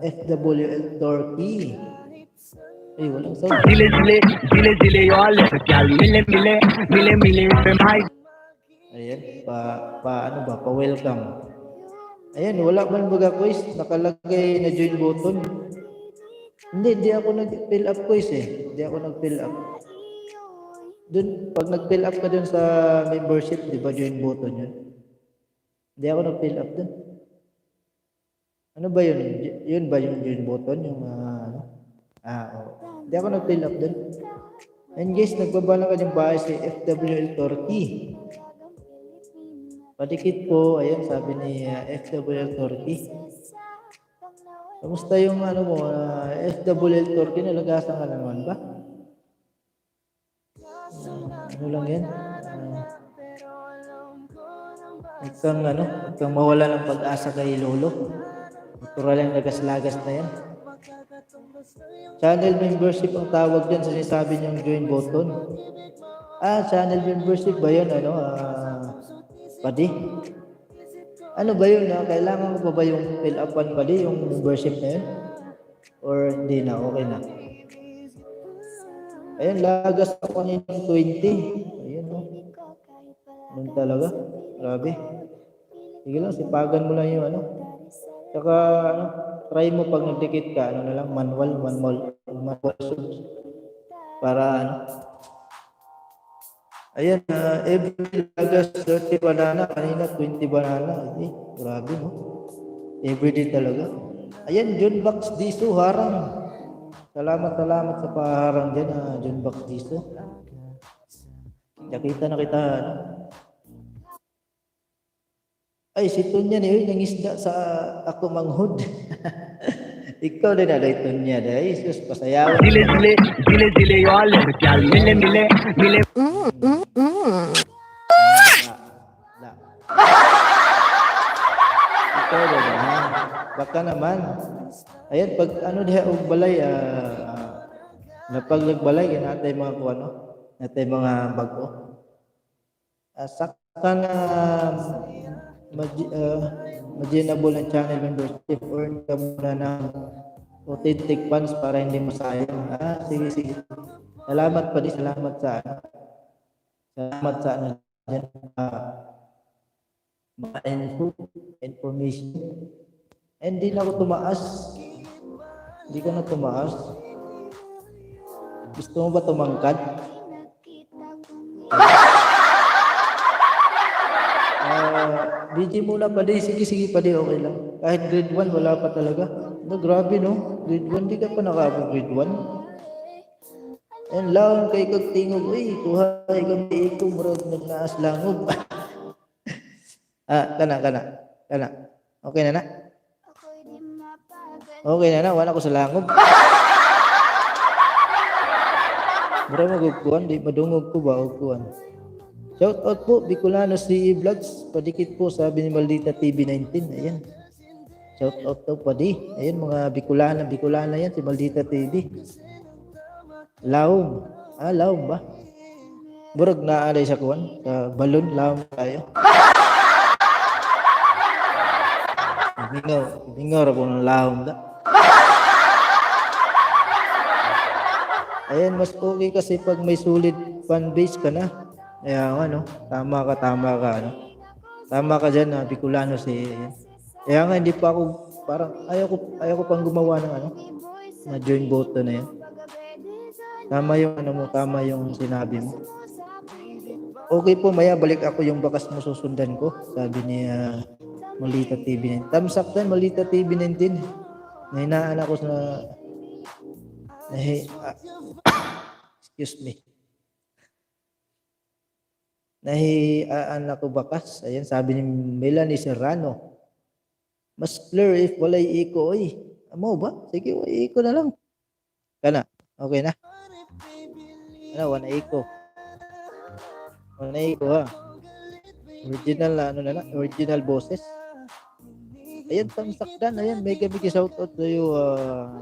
FWL Turkey. Ay, walang sound. Zile y'all gal mile my. Ayan, pa-welcome. Ayan, wala man baga quiz, nakalagay na join button. Hindi ako nag-fill up quiz eh. Hindi ako nag-fill up. Dun, pag nag-fill up ka dun sa membership, di ba join button yun? Hindi ako nag-fill up dun. Ano ba yun? Yun ba yung join button? Yung Hindi ako nag-fill up dun. And guys, nagbaba lang kanyang bahay si FWL Turkey. Padikit po, ayan, sabi ni FWL Turkey. Kamusta yung FWL Turkey, nalagasan ka naman ba? Ano lang yan? Huwag kang mawala ng pag-asa kay Lolo. Natural yung lagas-lagas na yan. Channel membership ang tawag dyan sa sinasabi niyang join button. Channel membership ba yun? Padi? Ano ba yun? Kailangan ko pa ba yung fill upan padi, yung membership na yun? Or hindi na? Okay na. Ayun, lagas ako ng 20. Ayun, no? Ganun talaga. Grabe. Sige lang, sipagan mo lang yung ano. Tsaka, try mo pag nagdikit ka, ano na lang, manual search. Para, ayan, every lagas 30 banana, kanina 20 banana. Ay, grabe, no? Everyday talaga. Ayan, John Box Diso, harang. Salamat sa paharang dyan, John Box Diso. Nakita na kita, ano? Ay, si Tunya ni nangisda sa ako manghod. Ikaw din na Tunya day. Sus, pasayawan. Zile zile zile zile yo aler kyal mile mile mile. La. Ikaw din ha. Baka naman. Ayan, pag ano diha og balay, napag nagbalay, natay mga kuano, natay mga bago. Sakta na ma-genable ang channel membership, earn ka muna ng authentic funds para hindi masayang. Sige. Salamat pa di, salamat sa ano dyan, mga information. Hindi na ako tumaas. Hindi ka na tumaas. Gusto mo ba tumangkad? DJ muna pa di, sige pa di, okay lang. Kahit grade 1, wala pa talaga. Grabe no, grade 1, di ka pa nakaabot grade 1. And laon kay kag tingog, uy, kuhay kang iko, murag nagnaas langob. Kana. Okay na. Okay na, wala ko sa langob. Mura magugkuhan, di madungog ko ba, ugkuhan. Shout out po, Bicolano CE Vlogs. Padikit po, sabi ni Maldita TV19. Ayan. Shout out daw padi. Ayan, mga Bicolana yan, si Maldita TV. Laom. Laom ba? Murag naalay sa kuwan. Sa balon, laom tayo. Bingaw ako ng laom da. Ayan, mas okay kasi pag may solid fan base ka na. Kaya ano, tama ka, ano. Tama ka dyan, Bicolano si. Kaya nga hindi pa ako, parang ayaw ko pang gumawa ng ano, na join button na yan. Tama yung ano mo, tama yung sinabi mo. Okay po, maya balik ako yung bakas mo susundan ko, sabi ni Malita TV19. Thumbs up din, Malita TV19. Nahinaan ako sa excuse me. Nahiaan ako bakas. Ayan, sabi ni Melanie Serrano. Mas clear if walay iko. Oy, amo ba? Sige, walay iko na lang. Kana, okay na? Ano, wana iko. Wana iko ha. Original original boses. Ayan, tamsakdan. Ayan, mega shout out to you,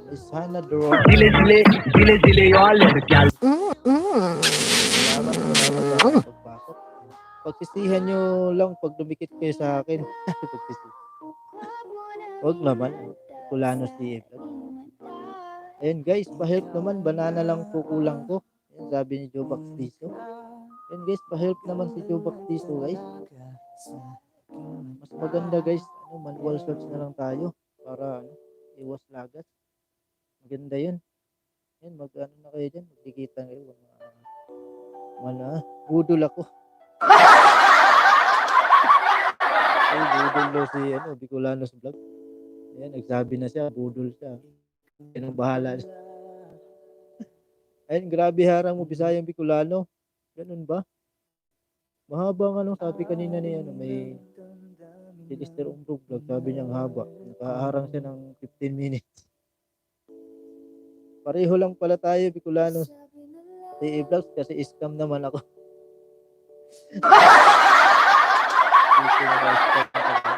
Miss Hannah Duro. Zile zile yo aler kyal. Salamat. Pagsisihan nyo lang pag dumikit kayo sa akin. Huwag naman. Bicolano CE Vlog. Ayan guys, pa-help naman. Banana lang po kulang ko. Ayan, sabi ni Jobax Diso. Ayan guys, pa-help naman si Jobax Diso guys. Mas maganda guys, manual search na lang tayo. Para iwas lagas. Maganda yun. Ayan, na kayo dyan. Magdikitan kayo. Budol ako. Ay, budol daw si Bicolanos Vlog. Ayan, nagsabi na siya, budol siya. Yan ang bahala siya. Ayun, grabe harang mo, Bisayang Bicolano. Ganun ba? Mahaba nga sabi kanina ni may si Mr. Umbrog Vlog, sabi niya ang haba. Nakaharang siya ng 15 minutes. Pareho lang pala tayo, Bicolano. Si Vlogs kasi scam naman ako.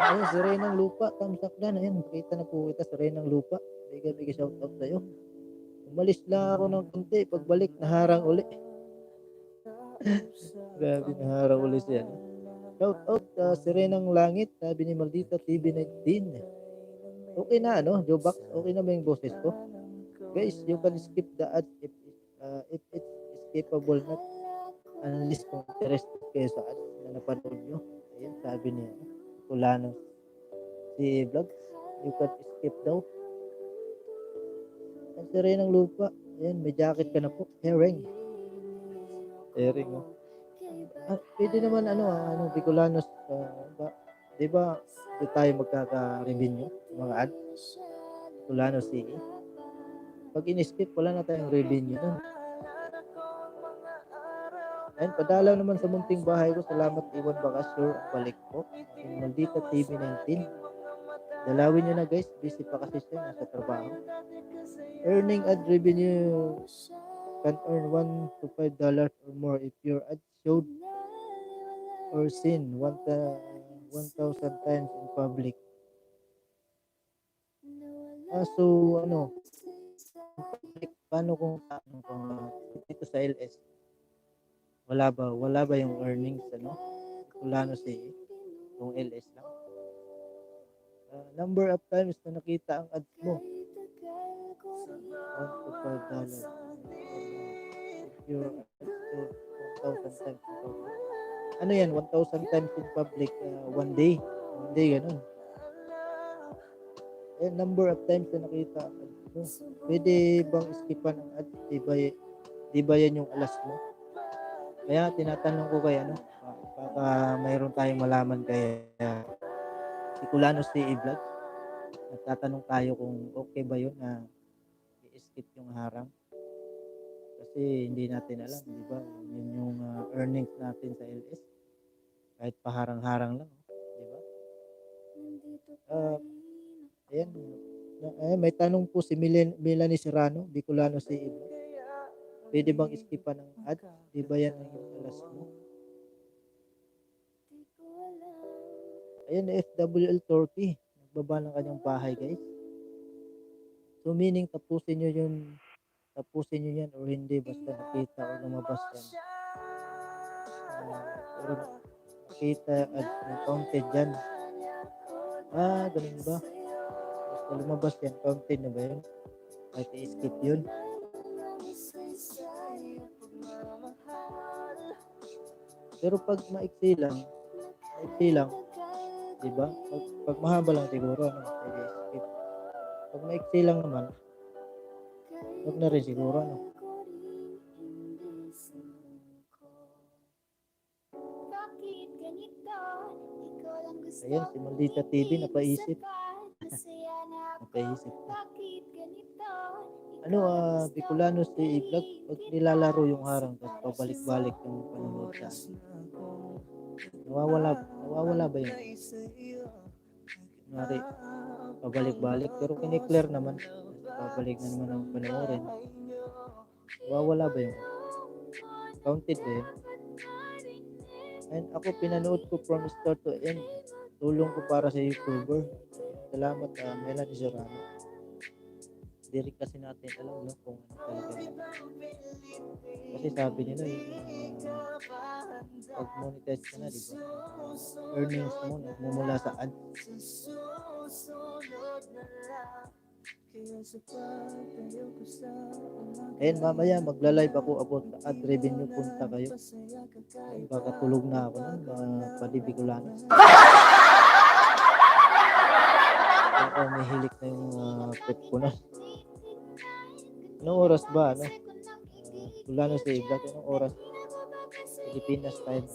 Ayun, si Renang Lupa, thumbs up dan. Ayun, makita na po kita sa Renang Lupa. Bigay shout out sa'yo. Umalis lang ako ng konti, pagbalik naharang uli. Grabe, naharang uli siya. Shout out Sirenang Langit, sabi ni Maldita TV19. Okay na Jobax, okay na ba yung boses ko? Guys, you can skip the ads if it's skippable, not unless kung interested kayo sa ads na napanood nyo. Ayan, sabi niya, Kulano si Vlogs, you can skip daw. Ang sira ng lupa. Ayan, may jacket ka na po. Herring. Herring, oh. Pwede naman, Bicolanos, di ba, doon tayo magkaka-revenue, mga ad, Bicolanos CE. Pag in-skip, wala na tayong revenue nun. Ayun, padalaw naman sa munting bahay ko. Salamat, Iwan Bakasur. Balik po. Maldita TV19. Dalawin nyo na guys. Busy pa kasi siya. Nasa trabaho. Earning ad revenue can earn $1 to $5 or more if your ad showed or seen 1,000 times in public. So, paano kung dito sa LS? Wala ba yung earnings, Kulano CE? Kung LS lang. Number of times na nakita ang ads mo. $1 to $5. If your ads showed 1,000 times in public. Ano yan? 1,000 times in public, one day. One day, ganun. Number of times na nakita ang ads mo. Pwede bang skipan ang ads? Di ba yan yung alas mo? Kaya tinatanong ko kaya baka mayroon tayong malaman kaya si Kulano CE Vlog. Nagtatanong tayo kung okay ba yun na i-skip yung harang. Kasi hindi natin alam, di ba? Yun yung earnings natin sa LS. Kahit paharang-harang lang, di ba? Ayan. May tanong po si Melanie Serrano, Bicolano CE Vlog. Pwede bang iskipan ng ad? Di ba yan ang alas mo? Ayan, FWL Turkey. Nagbaba ng kanyang bahay, guys. So, meaning, tapusin nyo yan or hindi. Basta nakita or lumabas yan. Pero nakita ad counted yan. Ganun ba? Basta lumabas yan, counted na ba yun? Kahit i-skip yun. Pero pag maiksi lang, di ba? Pag mahaba lang siguro, i-skip. Pag maiksi lang naman, wag na rin siguro, Ayan, si Maldita TV, napaisip. Napaisip. Bicolano CE Vlog, pag nilalaro yung harang, tapos pabalik-balik yung panonood sa nawawala ba yun? Kunwari, pabalik-balik, pero kiniklear naman, pabalik na naman ang panoorin. Nawawala ba yun? Counted ba yun? And ako, pinanood ko from start to end. Tulong ko para sa YouTuber. Salamat, Melanie Serrano. Hindi rin kasi natin alam kung ano talaga yun. Kasi sabi nila pag monetize ka na, diba? Earnings mo nagmumula sa ad. And mamaya magla-live ako about ad revenue. Punta kayo. Baka tulog na ako nun, Bicolano. Baka may hilik na yung pet ko na. Anong oras ba? Kulano CE Vlog, anong oras? Pilipinas time.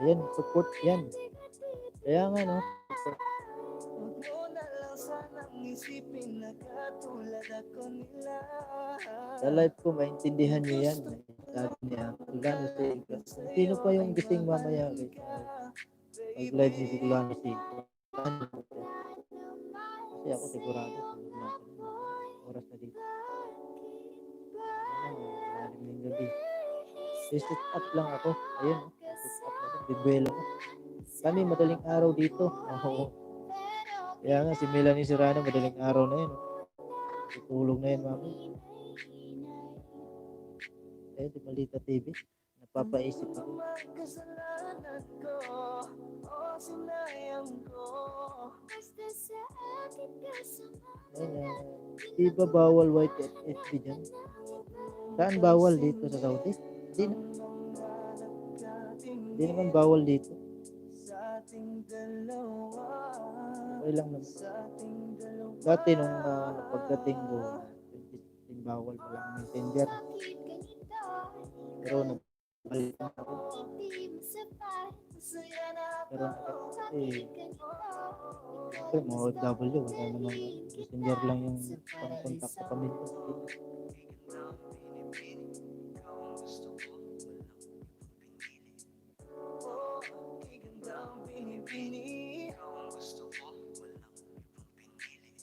Ayan, support yan. Kaya nga, sa live ko, maintindihan nyo yan. Sabi niya, Kulano CE Vlog. Sino pa yung gising mamaya? Mag-live ni Kulano CE Vlog. Kasi ako sigurado. Oras na dito. Malim ng gabi. Sit up lang ako. Ayun. Sit up na. Bibelo ko. Kami madaling araw dito. Kaya nga si Melanie Serrano madaling araw na yun. Tutulog na yan, mami. Eh, di Malita TV. Napapaisip ako. Kasalanan ko o sinayang ko. Basta sa akin kasama Ayun, di ba bawal white at FB dyan? Saan bawal dito sa Saudi? Di naman bawal dito. Sa ating dalawa, Okay lang naman. sa ating dalawa. Dati nung pagdating ko, bawal pa lang Messenger. bakit ganito? Pero nagbalik na ako. Hindi mo sapat. Masaya na Pero Bakit ganito? siyempre mga OFW, wala naman Messenger lang yung pang-contact sa pamilya. oh, iganda ang pinipili. Ikaw ang gusto ko, walang ibang pinili.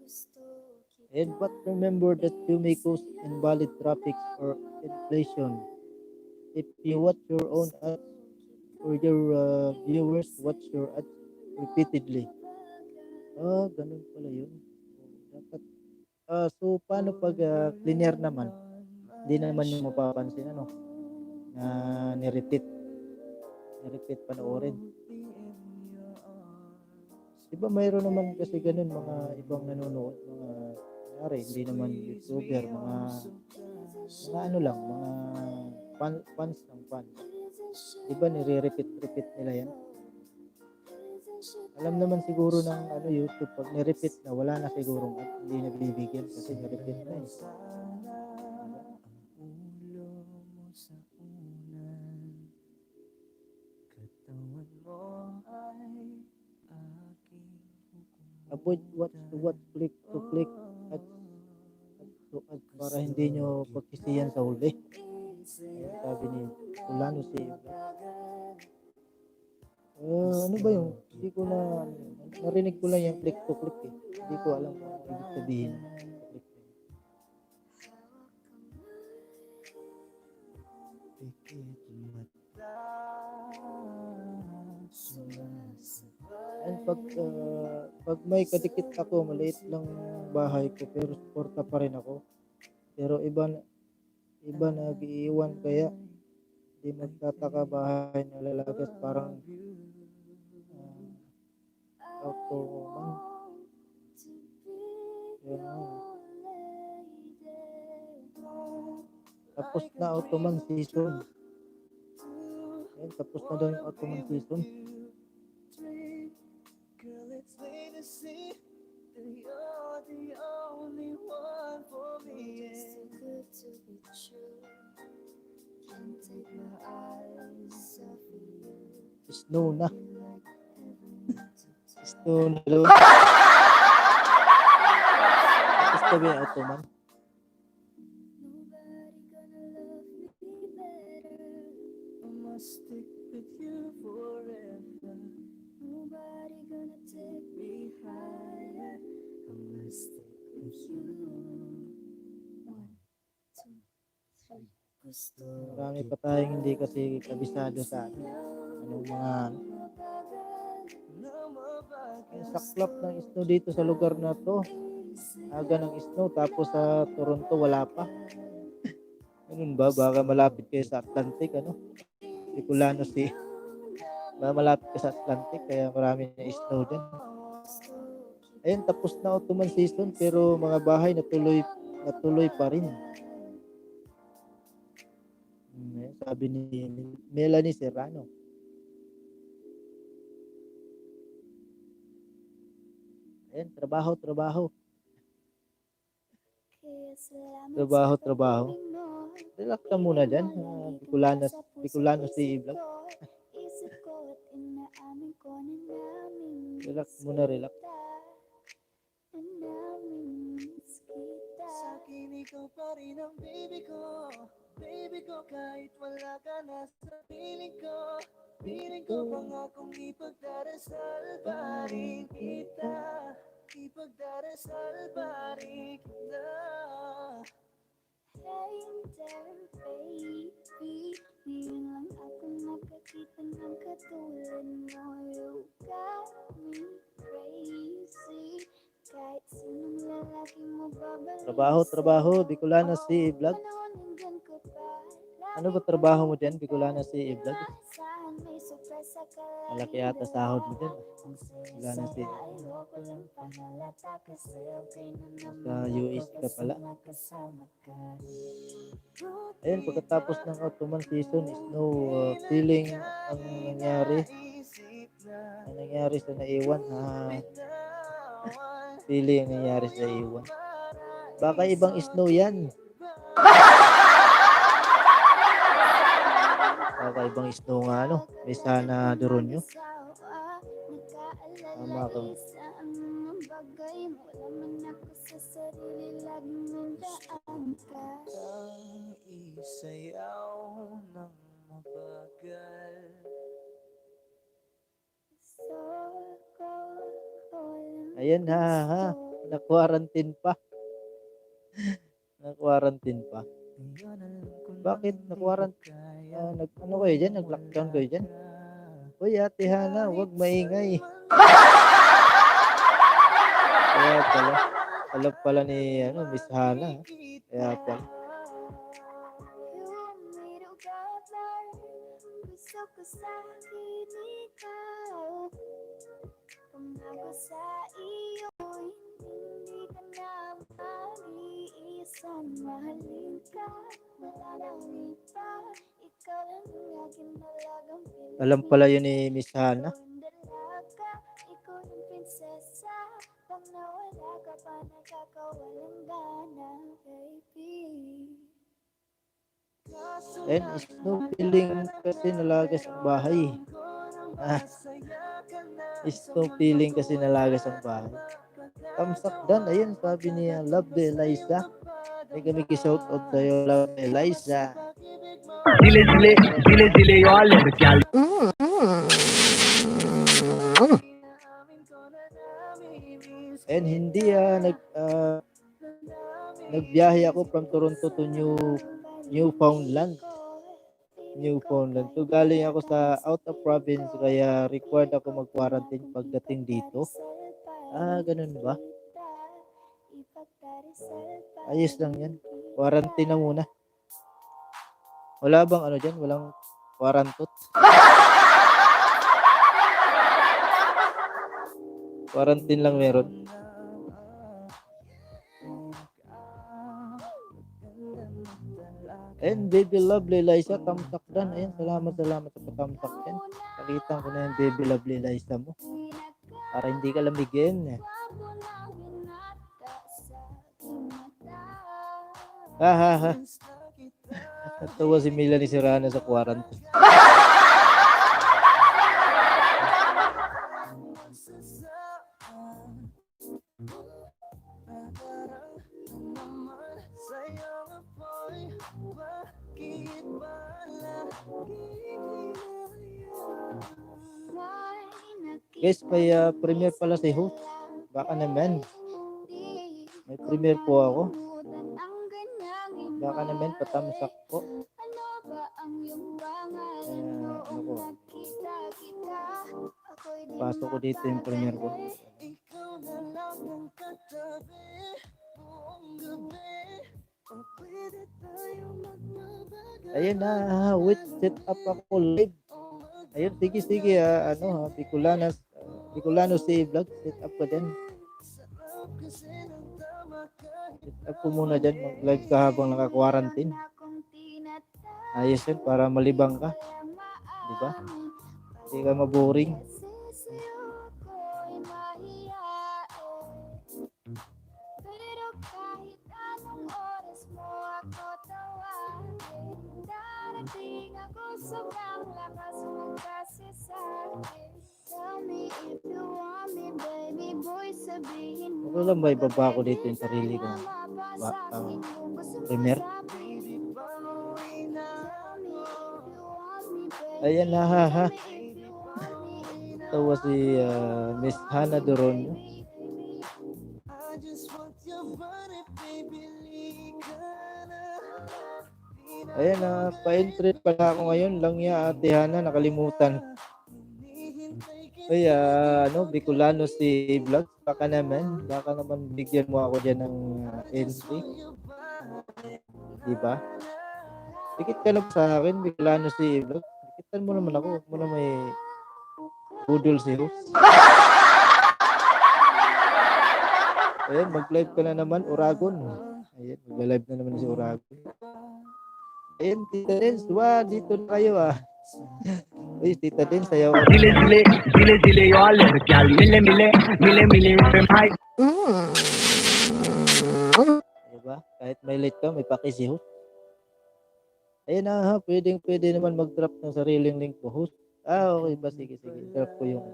Gusto kita. And but remember that you may cause invalid traffic or inflation. If you watch your own ads or your viewers watch your ads repeatedly. Ganun pala yun. Dapat, so paano pag linear naman? Hindi naman yung mapapansin na ni-repeat panoorin. Diba mayroon naman kasi ganun mga ibang nanonood, mga nangyari, hindi naman YouTuber, mga ano lang, mga fans ng fans. Diba nire-repeat nila yan? Alam naman siguro ng YouTube, pag ni-repeat na, wala na sigurong hindi nagbibigyan kasi ni-repeat na eh. Ulo mo sa unan, katawan mo ay aking hukuman. Avoid what click to click at para hindi nyo pagkisiyan sa huli. Ayun, sabi ni Fulano si ano ba yung hindi ko na narinig ko lang yung click to click eh. Hindi ko alam kung ano ibig sabihin. Click to click. Pikit mata, sumasabay. And pag may kadikit ako, maliit lang bahay ko pero suporta pa rin ako. Pero iba nag-iiwan kaya di magtataka bahay na lalagas parang auto man. Yun nga. Tapos na Ottoman season. Ayun, tapos na daw yung Ottoman season. Girl, it's plain to see that you're the only one for me. It's too good to be true. Can't take my eyes off of you. Snow na. You're like heaven to Snow na daw. Tapos na ba yung Ottoman? Nobody gonna love me better. I must stick with you forever. Nobody gonna take me higher. I must stick with You. you. 1, 2, 3. Gusto Marami pa tayong hindi kasi kabisado sa anong mga Na mabagal ang saklap ng snow dito sa lugar na to. Aga ng snow tapos sa Toronto wala pa. Ganun ba? Baka malapit kayo sa Atlantic Bicolano Sea. Baka malapit ka sa Atlantic kaya marami na snow dyan. Ayun, tapos na Ottoman season pero mga bahay natuloy pa rin. Sabi ni Melanie Serrano. Ayun, trabaho. kaya salamat Trabaho, sa trabaho. pagdating mo. Relax ka muna dyan. Bicolano si Vlog. Isip ko at inaamin ko na namin Relax muna, relax. na namin miss kita. Sa'kin ikaw pa rin ang baby ko. Baby ko kahit wala ka na sa piling ko. Piling ko pangakong ipagdarasal pa rin kita. Ipagdarasal pa rin kita. kinder, baby. Ngayon lang ako nakakita ng katulad mo. You got me crazy. Kahit sinong lalaki mo babalik Trabaho, Bicolana si Vlog. panahon hanggang ko pa. Ano ba trabaho mo dyan, Bicolana si Vlog? Saan may sorpresa ka Malaki yata sahod mo dyan. Kung Bicolana si ayoko lang pahalata kasi okay na naman sa US ka pala. makasama ka. Ayun, pagkatapos ng autumn season, snow feeling ang nangyari. Ang nangyari sa naiwan. Feeling ang nangyari sa naiwan. Baka ibang snow yan. Baka ibang snow nga, ano. May sana doon nyo. Tama ka. Ang isayaw ng mabagal. Ayan ha. Na-quarantine pa. Na-quarantine pa. Bakit na-quarantine? Ano kayo dyan? Nag-lockdown kayo dyan? Uy, Ate Hana, huwag maingay. Kaya pala. Alam pala ni Miss Hana. Kaya pala. Gusto ko sa'kin ikaw. Kung ako sa iyo, hindi ka na mag-iisang mahalin ka. Wala nang iba, ikaw lang ang aking malagang piliin. Alam pala yun ni Miss Hana. Ikaw ang dalaga, ikaw ang prinsesa. Pag nawala ka pa, nakakawalang gana, baby. And snow feeling kasi nalagas ang bahay. Snow feeling kasi nalagas ang bahay. Kamsakdan, ayun, sabi niya, Love the Eliza. May kami kisout out sa'yo, Love the Eliza. Zile zile, zile zile yo alergia al And hindi nagbiyahe ako from Toronto to Newfoundland. So galing ako sa out of province kaya required ako mag-quarantine pagdating dito. Ganun ba? Ayos lang yan. Quarantine na muna. Wala bang ano dyan? Walang quarantot? Quarantine lang meron. And baby lovely Liza, tamsak dan. Ayan, salamat sa patamsak yan. Pakita ko na yung baby lovely Liza mo. Para hindi ka lamigin. Ha. Natawa si Melanie Serrano sa quarantine. Guys, may premiere pala si host. Baka naman. May premiere po ako. Baka naman patamsak po. Ano ko. Pasok ko dito yung premiere ko. Ayun na, wait, set up ako live. Ayun, sige, Bicolano si vlog, set up ko din. Set up ko muna dyan, mag-live ka habang naka-quarantine. Ayos yun, para malibang ka. Diba? Hindi ka maboring. Okay lang ba ibaba ko dito yung sarili ko? Premiere? Ayan na ha. Tawa si Miss Hana Doron. Ayan, pa-entry pala ako ngayon lang ya, Ate Hana, nakalimutan. Ay, Bicolano si Vlog, baka naman bigyan mo ako dyan ng entry, di ba? Dikit ka lang sa akin, Bicolano si Vlog. Dikitan mo naman ako, huwag mo na may budol si host. Ayan, mag-live ka na naman, Uragon. Ayan, mag-live na naman si Uragon. Ayan, Tita Dens, dito na kayo Uy, Tita Dens, sayaw ka. Zile zile, zile zile yo alert, gal. Mile mile, mile mile, hi. Diba? Kahit may late ka, may paki si host. Ayun pwede naman mag-drop ng sariling link ko, host. Okay ba? Sige. Drop ko yung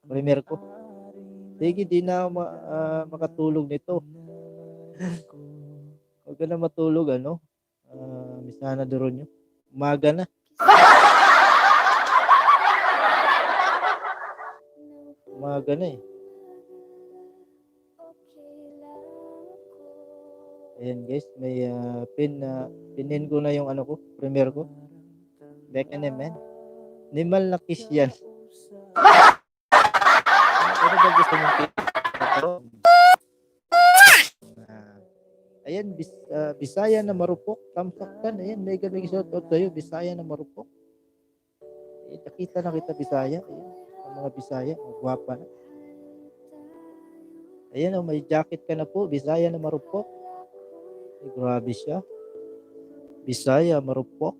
premiere ko. Sige, di na ako makatulog nito. Huwag ka na matulog, Misana doon nyo. Umaga na. Umaga na eh. Ayan guys, may pinin ko na yung premiere ko. Back and man. Nimal na kiss yan. Ano ba gusto mong kiss? Ayan, Bisaya na marupok. Tamsaktan. Ayan, mega shoutout sa'yo. Bisaya na marupok. Nakita na kita Bisaya. Ayan, ang mga Bisaya. Magwapa na. Ayan, may jacket ka na po. Bisaya na marupok. Grabe siya. Bisaya, marupok.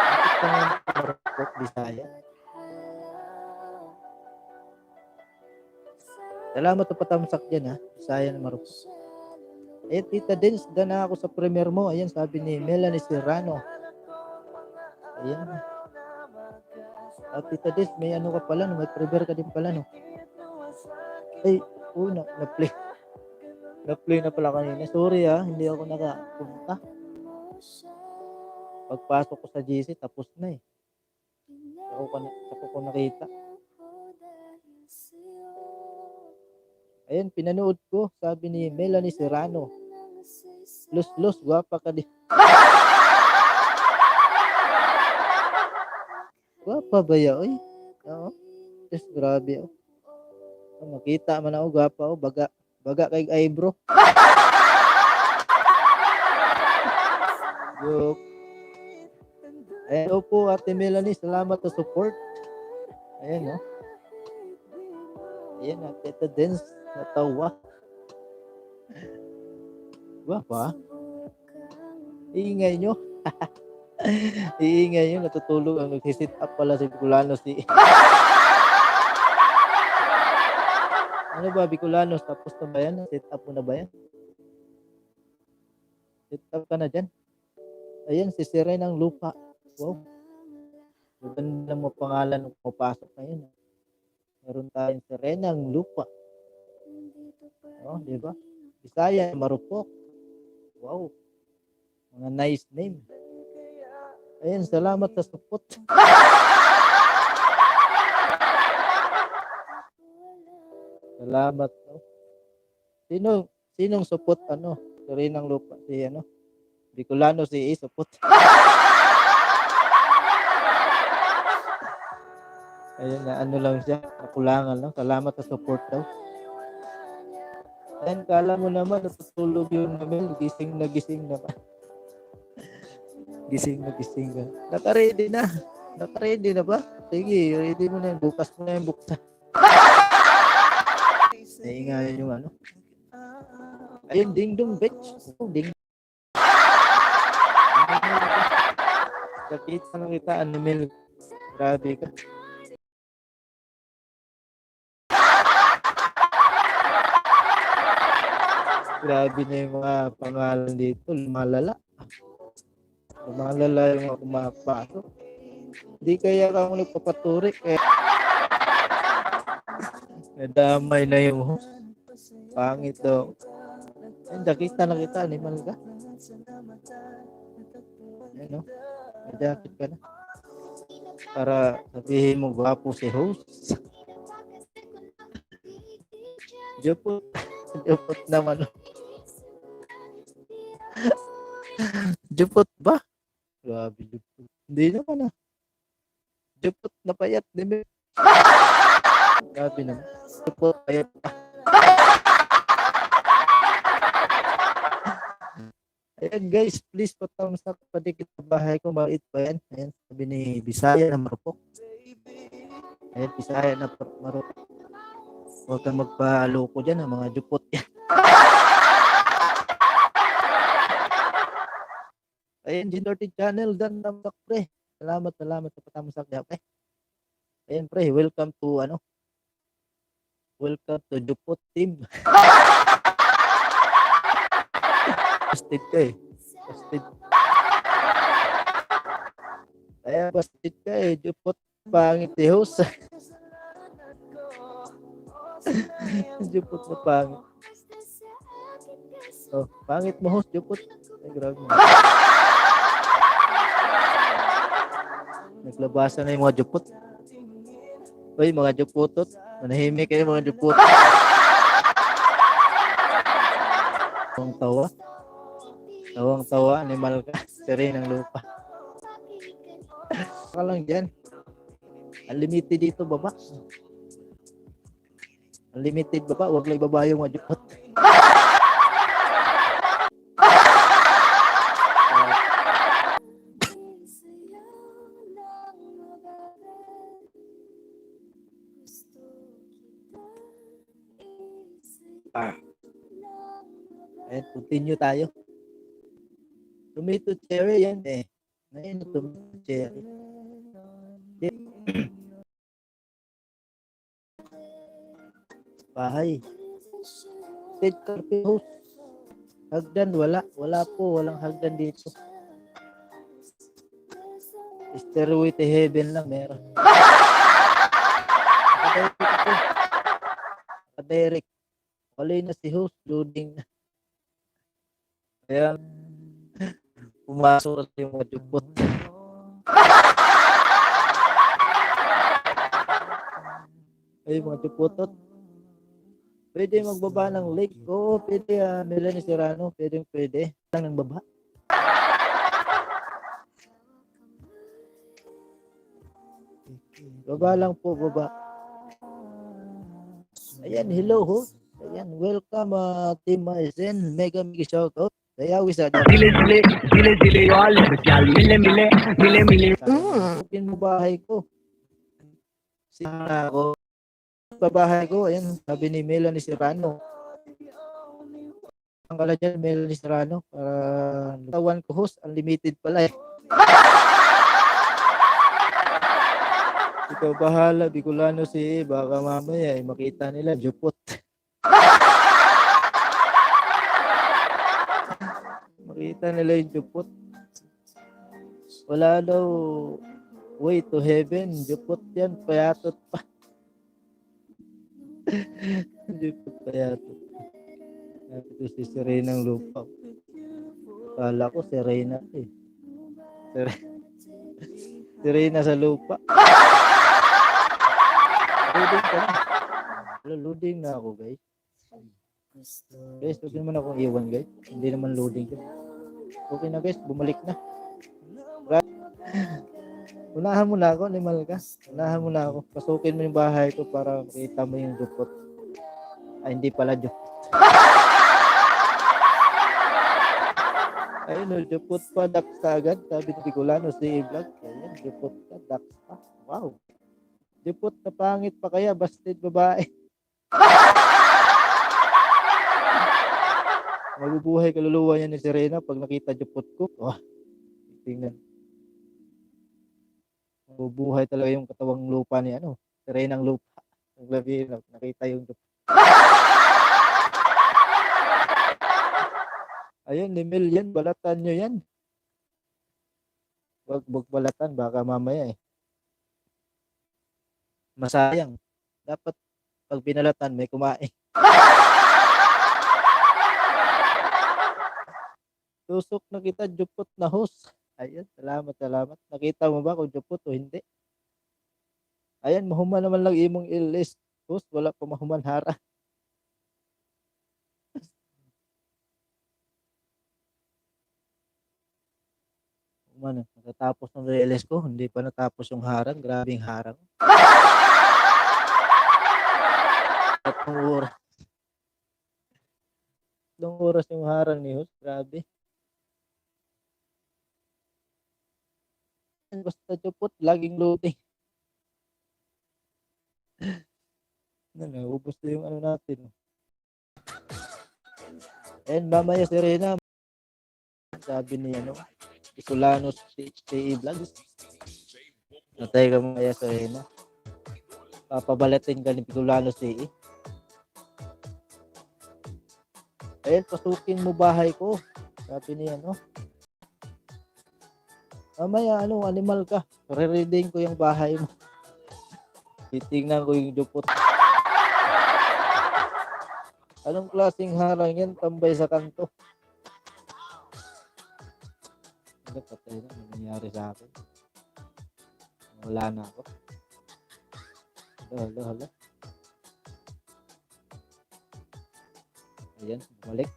Bakit ka nga marupok, Bisaya? Salamat sa patamsak dyan, Bisaya na marupok. Eh, Tita Dens, na ako sa premiere mo. Ayan, sabi ni Melanie Serrano. Ayan. Tita Dens, may ka pala, may premiere ka din pala, no? Ay, na-play. Na-play na pala kanina. Sorry hindi ako nakapunta. Pagpasok ko sa GC, tapos na eh. Ako ko nakita. Ayun, pinanood ko. Sabi ni Melanie Serrano. Los, guwapa ka din. Guwapa ba ya? Oy? Oo. Just grabe makita man ako, guwapa baga kay eyebrow. Joke. Hello po, Ate Melanie. Salamat sa support. Ayan, Ayan, Tita Dens. Natawa. Guwapa. Iingay nyo. Iingay nyo. Natutulog. Ang nagsisit up pala si Bicolano Ano ba, Bicolano? Tapos na ba yan? Set up mo na ba yan? Set up ka na dyan? Ayan, si Sirenang Lupa. Wow. Maganda mo pangalan ng pumapasok na yun. Meron tayong Sirenang Lupa. Di ba? Bisaya, marupok. Wow. Mga nice name. Ayan, salamat sa support. Salamat. Sinong support Sirenang Lupa? Si Bicolano si support. Ayun na lang siya. Nakulangan lang. Salamat sa support daw. Ayan, kala mo naman natutulog yung Mel. Gising na ba? Gising ka. Naka-ready na ba? Sige, ready mo na yun. Bukas mo na yung buksan. Naingayan yung Ayun, ding dong bitch. Ding. Nakita na kita, Mel. Grabe ka. Grabe na yung mga pangalan dito. Lumalala yung mga kumapasok. Hindi kaya ka mo nagpapaturi. Kaya nadamay na yung host. Pangit daw. Nakita na kita. Animal ka. May jacket ka na. Para sabihin mo gwapo si host. Jupot naman. Jupot ba? Grabe, jupot. Hindi naman ah. Jupot na payat. Di ba? Grabe naman. Jupot, payat. Ayan guys, please patthumbs up padikit sa bahay ko. Maliit pa yan. Ayan, sabi ni Bisaya na marupok. Ayan, Bisaya na marupok. Huwag kang magpaloko dyan, ang mga jupot yan. Ayan, G30 channel, dan tamsak pre. Salamat sa patamsak niya pre. Ayan pre, welcome to welcome to Jupot team. Busted ka eh. Busted. Ayan, busted ka eh. Jupot pangit eh, host. Jupot na pangit. Oh, pangit mo host, Jupot. Ay, grabe mo. Naglabasan na yung mga jupot. Uy, mga juputot. Manahimik kayo mga jupot. Tawang tawa. Tawang tawa, animal ka. Siri ng lupa. Saka lang dyan. Unlimited dito, baba. Unlimited baba. Huwag lang baba yung mga jupot. Ayan, continue tayo. Tomato cherry yan eh. Ayan, tomato cherry. Bahay. State carpet house. Hagdan, wala. Wala po, walang hagdan dito. Stairway to heaven lang meron. Derek. Wala na si host, loading na. Ayan. Pumasok yung mga jupot. Ay, mga jupotot. Pwede magbaba ng lake. Oo, pwede. Melanie Serrano, pwede. Lang ng baba. Baba lang po, baba. Ayan, hello host. Ayan, welcome Team Aizen. Mega shoutout. Dayawi sa Zile zile yo alert gal. Mile. Open mo bahay ko. Sina ako. Babahay ko, ayan, sabi ni Melanie Serrano. Ang kala dyan, Melanie Serrano. Para tawan ko host, unlimited pala eh. Ikaw bahala, Bicolano si baka mamaya eh, makita nila, jupot. Makita nila yung jupot. Wala daw way to heaven, jupot yan, payatot pa. Jupot payatot. Ito si Serena ng lupa. Kala ko Serena eh. Serena sa lupa. Loading ka na. Loading na ako guys. Guys, huwag naman akong iwan guys. Hindi naman loading ka. Okay na guys, bumalik na. Unahan mo na ako, limal ka. Unahan mo na ako. Pasukin mo yung bahay ko para makita mo yung jupot. Ay, hindi pala jupot. Ayun o, jupot pa, dax ka agad. Sabi ni Bicolano, si vlog. Ayan, jupot ka, dax pa. Wow. Jupot na pangit pa kaya, busted babae. Mabubuhay kaluluwa niya ni Serena pag nakita jupot ko. Oh, tingnan. Mabubuhay talaga yung katawang lupa ni Serena ng lupa. Ang labi, nakita yung jupot. Ayun, ni Mel yan, balatan nyo yan. Wag balatan, baka mamaya eh. Masayang. Dapat pag binalatan, may kumain. Tusok na kita, jupot na host. Ayan, salamat. Nakita mo ba kung jupot o hindi? Ayan, mahuman naman lang imong ilis. Host, wala pa mahuman hara. Man, natatapos ng reels ko, hindi pa natapos yung harang. Grabing harang. Tatlong oras. Tatlong oras yung harang ni host. Grabe. Basta chupot, laging loading. Ubos na yung ano natin. And mamaya si Rena, sabi ni ano, Isolanos CE Vlogs. Natay ka mamaya si Rena. Papabalatin ka ni Isolanos CE. Ayun, pasukin mo bahay ko. Sabi ni ano. Mamaya ano, animal ka. Re-reading ko yung bahay mo. Titingnan ko yung dupot. Anong klaseng harang yan? Tambay sa kanto. Ano, patay na. Ano nangyari sa akin? Wala na ako. Hala. Ayan, bumalik.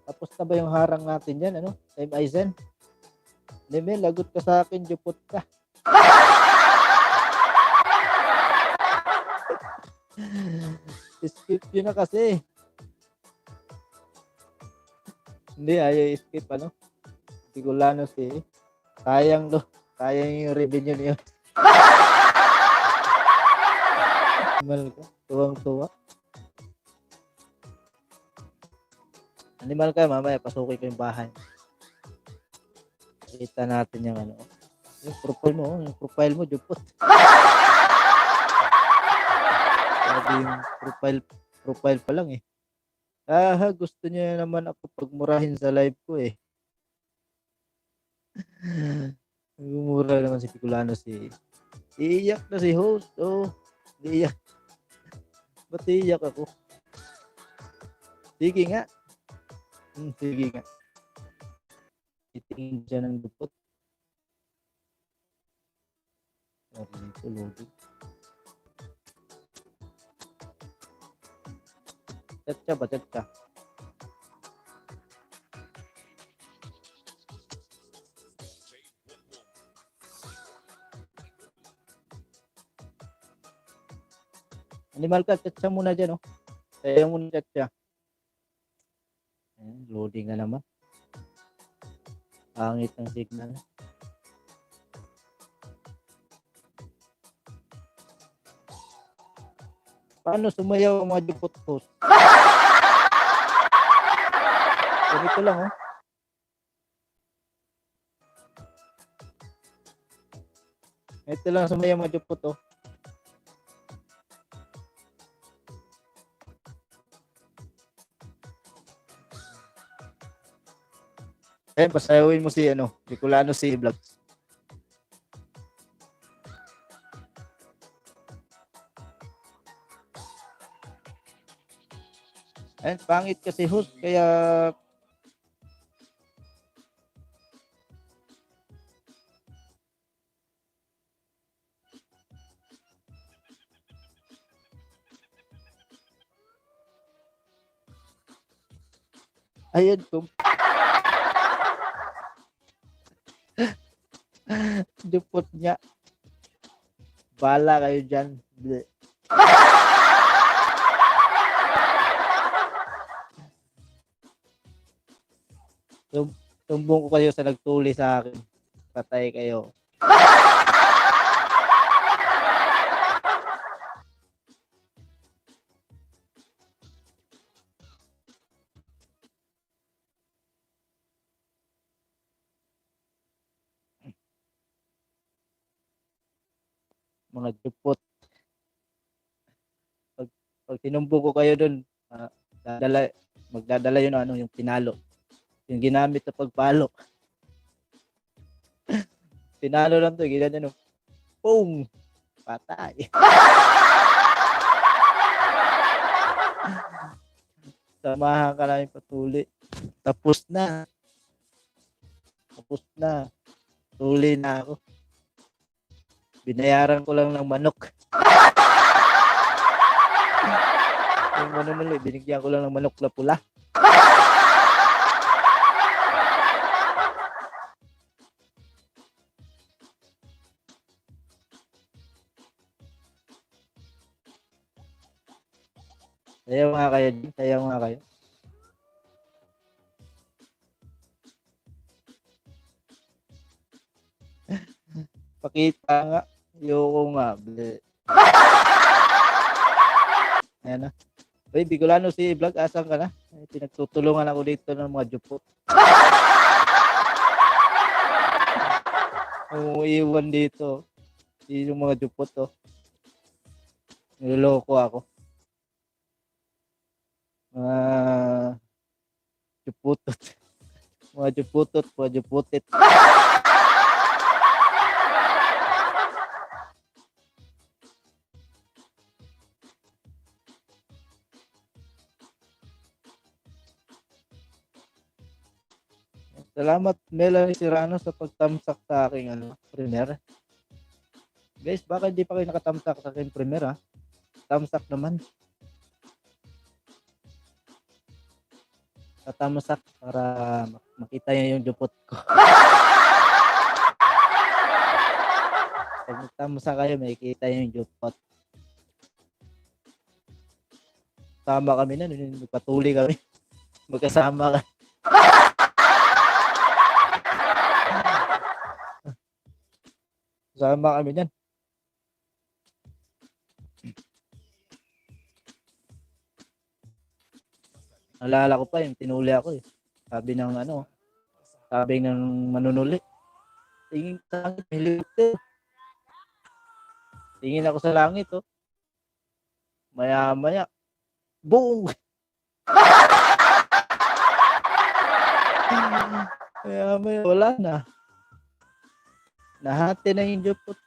Tapos na ba yung harang natin yan? Ano? Time Aizen? Neme, lagot ka sa akin, dupot ka. Skip yun na kasi. Hindi, ayaw skip ano. Sigulanos eh. Sayang do. Sayang yung revenue niyo. Animal ka. Tuwang-tuwa. Animal ka, mamaya pasukin ko yung bahay. Kita natin yung ano. Yung profile mo, jupot. Sabi yung profile pa lang eh. Gusto niya naman ako pagmurahin sa live ko eh. Gumura naman si Piculano si. Iiyak na si host. Oh, iiyak. Ba't iiyak ako? Sige nga. Sige nga. Itingin siya ng dupot. Sabi nito, loading. Chat ba? Animal ka, chat siya muna dyan, oh. Kaya muna chat siya. Ayan, loading na naman. Pangit ng signal. Paano sumayaw ang mga dupot host? Ganito lang, oh. Ito lang sumayaw mga dupot, oh. Eh, pasayawin mo si ano, Bicolano si Vlogs. Ayun, pangit kasi host, kaya ayun kung dupot niya. Bala kayo dyan. Bleh. Tumbong ko kayo sa nagtuli sa akin. Patay kayo. Mga dupot. Pag tinumbong ko kayo doon, magdadala yun ano, yung pinalo. Yung ginamit sa pagpalo. Pinalo lang to, ganyan yun. Boom! Patay. Samahan ka namin patuli. Tapos na. Tuli na ako. Binayaran ko lang ng manok. Yung binigyan ko lang ng manok na pula. Sayaw nga kayo, Jing. Sayaw nga kayo. Pakita nga. Ayoko nga. Bleh. Ayan na. Uy, Bicolano si Vlog, asan ka na? Ay, pinagtutulungan ako dito ng mga jupot. Iwan dito. Yung mga jupot, oh. Niloloko ako. Mga juputot. Mga juputot, mga juputit. Salamat Melanie Serrano sa pagtamsak sa aking premiere. Guys, baka hindi pa kayo nakatamsak sa aking premiere, ha? Tamsak naman. Tatamsak para makita niyo yung jupot ko. Pag nagtamsak kayo, makikita niyo yung jupot. Sama kami na, magpatuli kami. Magkasama kami. Sama kami niyan. Naalala ko pa yung tinuli ako eh. Sabi ng sabi ng manunuli. Tingin sa langit, may helicopter. Tingin ako sa langit, oh. Maya-maya, boom! Maya-maya, wala na. Nahati na yung jupot.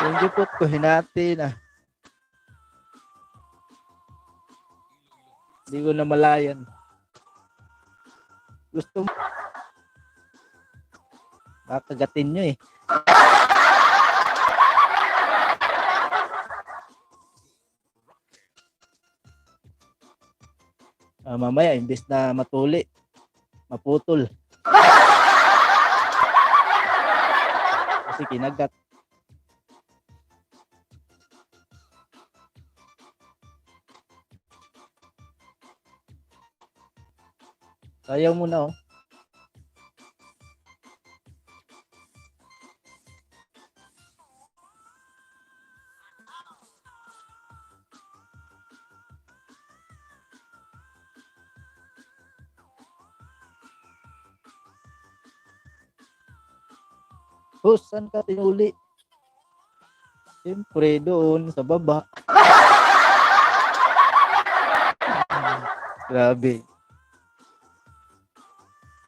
Yung jupot ko, hinati na. Hindi ko na malayan. Gusto mo. Kakagatin nyo eh. Mamaya, imbis na matuli, maputol. Kasi kinagat. Sayaw mo na, oh. Saan ka tinuli? Siyempre doon sa baba. Grabe.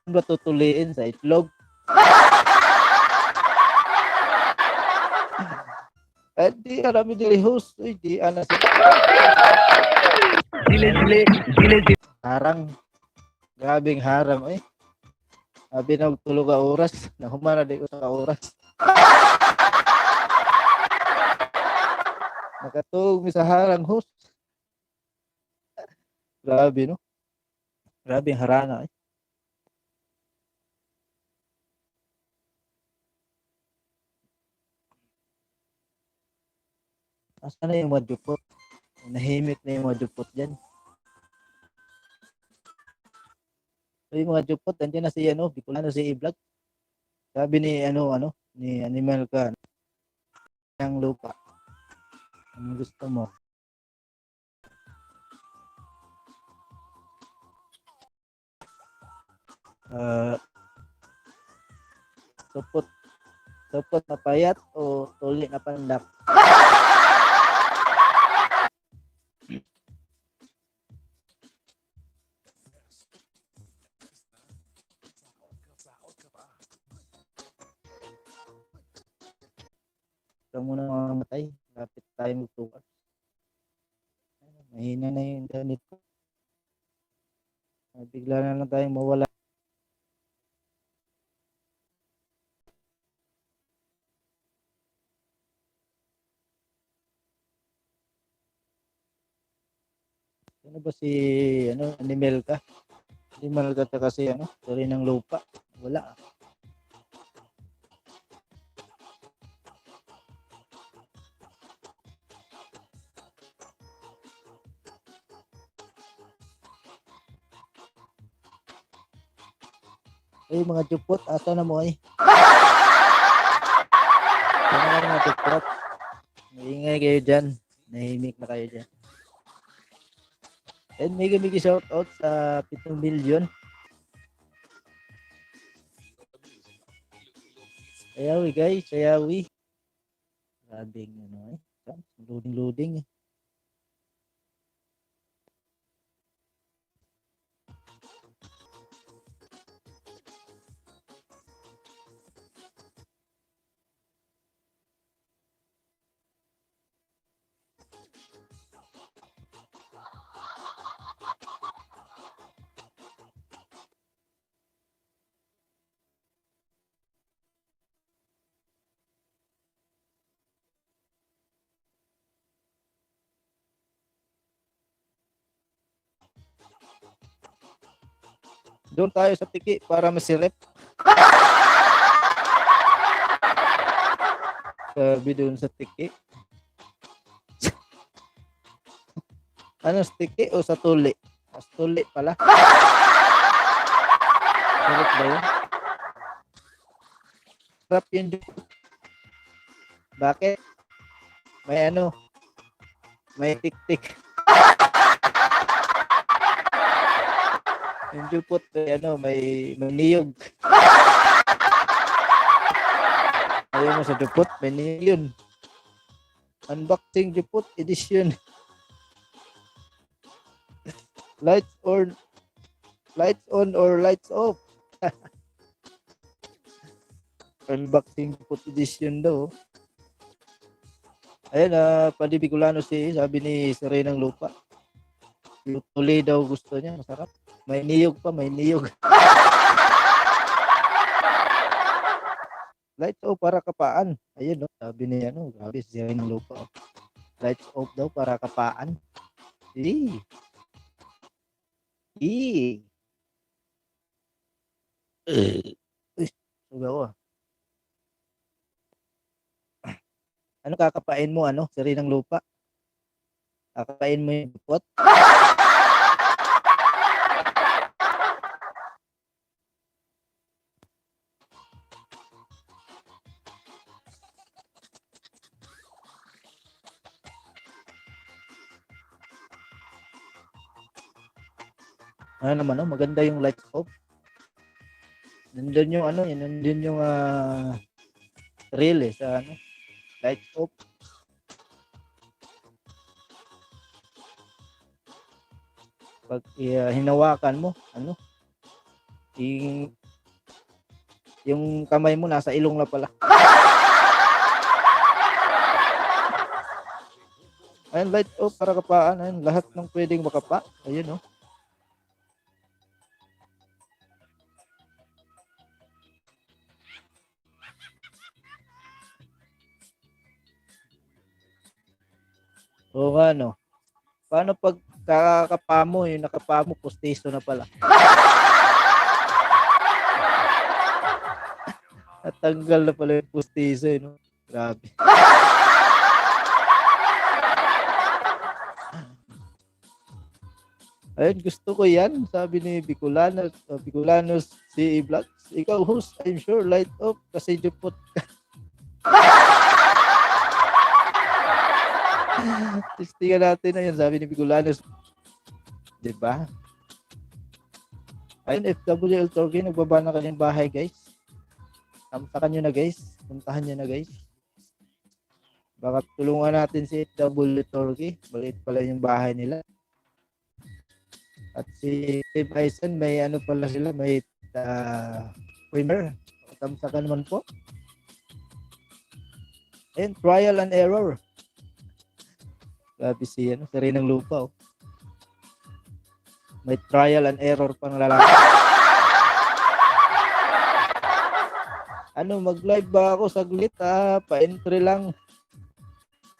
Ano ba tutuliin sa itlog? Di arami dili host. Uy, di ana si Zile. harang. Grabing harang, eh. Sabi na tulog ka oras. Nahumana di ko sa oras. Nakatulog mi sa harang host. Grabe, no? Grabe harana, eh. Asa na yung mga jupot? Nahimik na yung mga jupot dyan. So, yung mga jupot, nandiyan na si Bicolano si i-vlog. Sabi ni ni Animal ka ng lupa. Ano gusto mo? Supot na payat o tuli na pandak? Ikaw muna mamamatay. Lapit tayo magtukas. Mahina na yung internet ko. Bigla na lang tayong mawala. Ano ba si Animal ka? Animal ka kasi tuli ng lupa. Wala. Ay, mga jupot, asa na mo ay? Ano na mga jupot? Maingay kayo dyan. Nahimik na kayo dyan. And may gamig shout out sa 7 million. Ayawi guys, ayawi. Grabing ano eh. Loading. Doon tayo sa tiki para masirep. Sabi doon sa tiki. Ano, sa tiki o sa tuli? Sa tuli pala. Sarap ba yun? Sarap yun. Bakit? May ano? May tik-tik. Yung jupot, may niyog. Ayaw mo sa jupot, may niyog yun. Unboxing jupot edition. Lights on or lights off. Unboxing jupot edition daw. Ayan, Padi Bicolano sabi ni Serenang Lupa. Tuli daw gusto niya, masarap. May niyog pa, may niyog. Lights off para kapaan. Ayun, no? Sabi niya, grabe siya ng lupa. Lights off daw para kapaan. Uy, sugaw ah. Ano kakapain mo, sari ng lupa? Kakapain mo yung pot? Ano naman, maganda yung lights off. Nandun yung nandun yung reel sa lights off. Pag hinawakan mo, yung kamay mo nasa ilong na pala. Ayun, lights off para kapaan. Ayun, lahat ng pwedeng makapa. Ayun, Oo nga, Paano pag kakapa mo, yung nakapa mo, postiso na pala. Natanggal na pala yung postiso, Grabe. Ayun, gusto ko yan. Sabi ni Bicolanos CE Vlogs. Ikaw, host, I'm sure, light off kasi jupot ka. Testingan natin na yan, sabi ni Bicolanos. Diba? Ayun, FWL Torque, nagbaba na kanyang bahay, guys. Puntahan nyo na, guys. Baka tulungan natin si FWL Torque. Baliit pala yung bahay nila. At si Steve Eisen, may pala sila, may winner. Tamsakan naman po. And trial and error. Grabe si Serenang Lupa. May trial and error pang lalaki. Mag-live ba ako saglit? Pa-entry lang.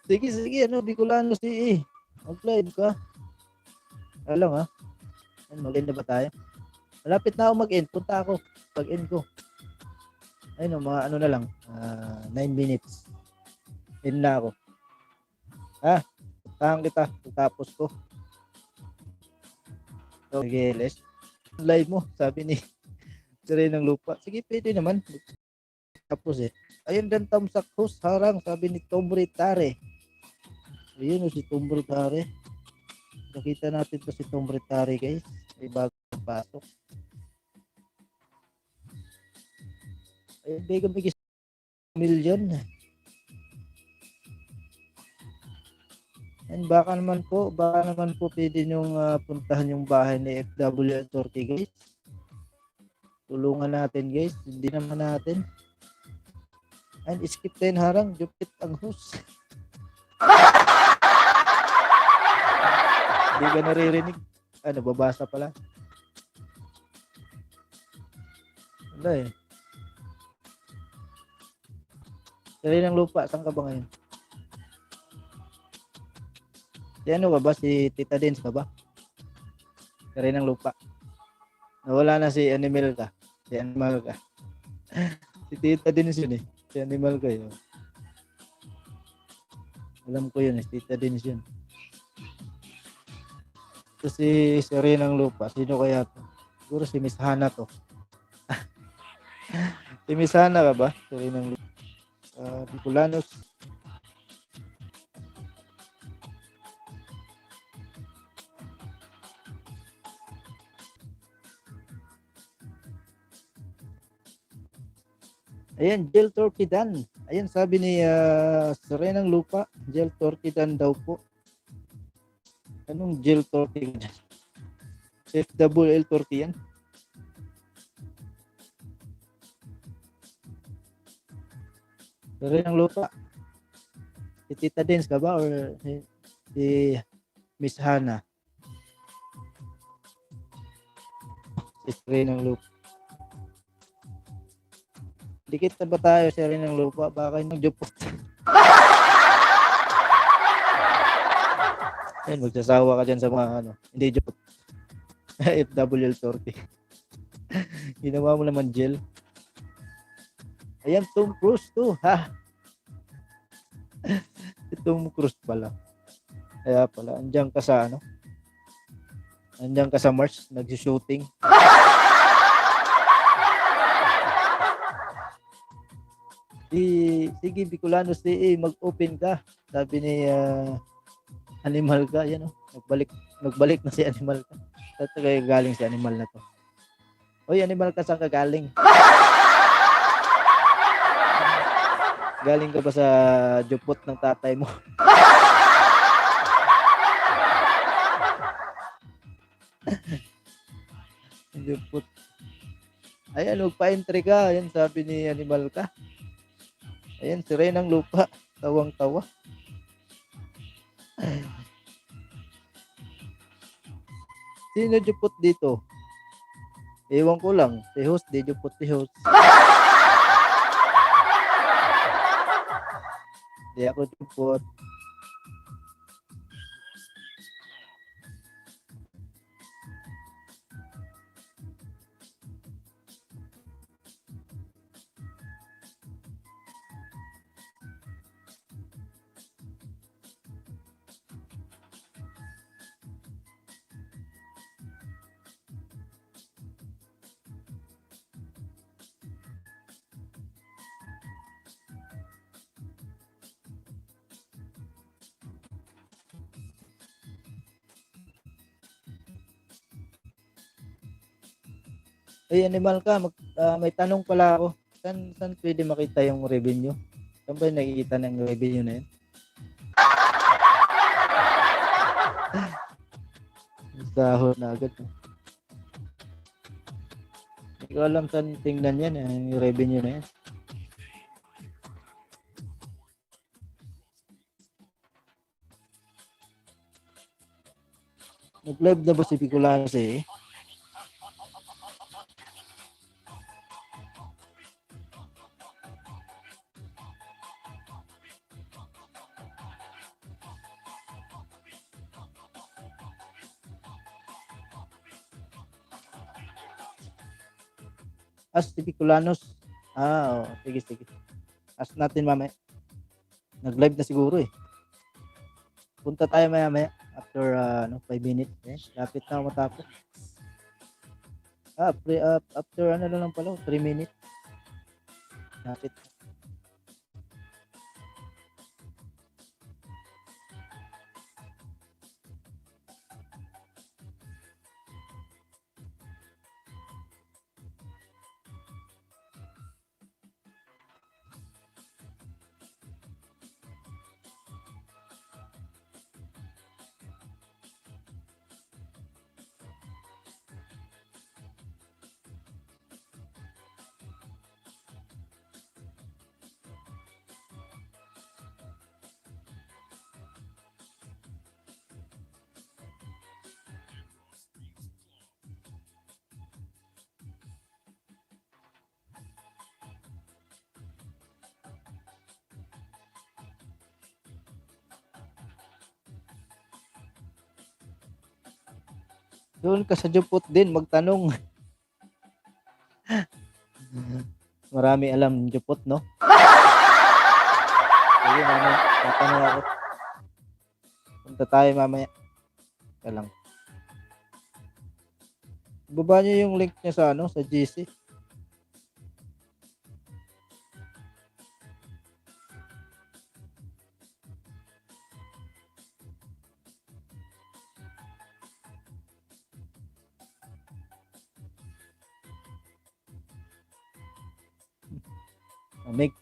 Sige, Bicolano mag-live ka. Alam mag-end na ba tayo? Malapit na ako mag-end. Punta ako. Pag-end ko. Ayun, mga na lang. 9 minutes. End na ako. Puntahan kita. Tapos ko. So, sige, let's live mo. Sabi ni Sirain ng lupa. Sige, pwede naman. Tapos ayun dan tamsak host harang sabi ni Tom Ritare. Ayun si Tom Ritare. Nakita natin to si Tom Ritare guys. May bagong pasok. Ayun, bigay million. And baka naman po pwede nyong puntahan yung bahay ni FW Torque guys. Tulungan natin guys, hindi naman natin. And skip 10 harang, jupit ang host. Hindi ka naririnig. Ano, babasa pala. Wala eh. Sirain ng lupa, saan ka ba ngayon? Si ano ka ba? Si Tita Dins ka ba? Sirain ng lupa. Nawala na si Animal ka. Si Animal ka. Si Tita Dins yun eh. Si Animal ka yun. Alam ko yun eh. Si Tita Dins yun. Ito si Sirain ng lupa. Sino kaya to? Siguro si Miss Hana to. Si Miss Hana ka ba? Sirain ng lupa. Bicolanos. Ayan, Gel Torquidan. Ayan, sabi ni Sirain ng lupa, Gel Torquidan daw po. Anong Gel Torquidan? FWL Torque yan. Sirain ng lupa. Si Tita Dins ka ba or si Miss Hana? Si Sirain ng lupa. Dikit na ba tayo sa rin ng lupa? Baka yung jupot. Yan, magsasawa ka dyan sa mga ano. Hindi jupot. FWL Torque. Ginawa mo naman gel. Ayan, Tom Cruise to. Ha? Tom Cruise pala. Kaya pala, andyan ka sa ano? Andyan ka sa Mars, nag-shooting. Sige Bicolanos mag-open ka, sabi ni Animal ka, yan nagbalik na si Animal ka. Saan kaya galing si Animal na to? Oy, Animal ka, saan ka galing? Galing ka ba sa jupot ng tatay mo? Jupot. Ayan, magpa-entry ka, yan sabi ni Animal ka. Ayan, Sirain ng lupa. Tawang-tawa. Sino jupot dito? Ewan ko lang. Si host, di jupot si host. Di ako jupot. Ay, Animal ka, may tanong pala ako. Saan pwede makita yung revenue? Saan ba nakikita ng revenue na yun? Sahod na agad. Hindi ko alam saan tingnan yan, yung revenue na yan. Nag-live na ba si Bicolanos eh? As si Bicolanos. Oh, sige. As natin mamaya. Nag-live na siguro eh. Punta tayo maya after 5 minutes. Lapit na matapos. After ano na lang pala, 3 minutes. Napit. Doon ka sa Juput din magtanong. Marami alam Juput, no? Sige, mamaya. Tatanong ako. Punta tayo mamaya. Ka lang. Baba niyo yung link niya sa ano, sa GC. Amig.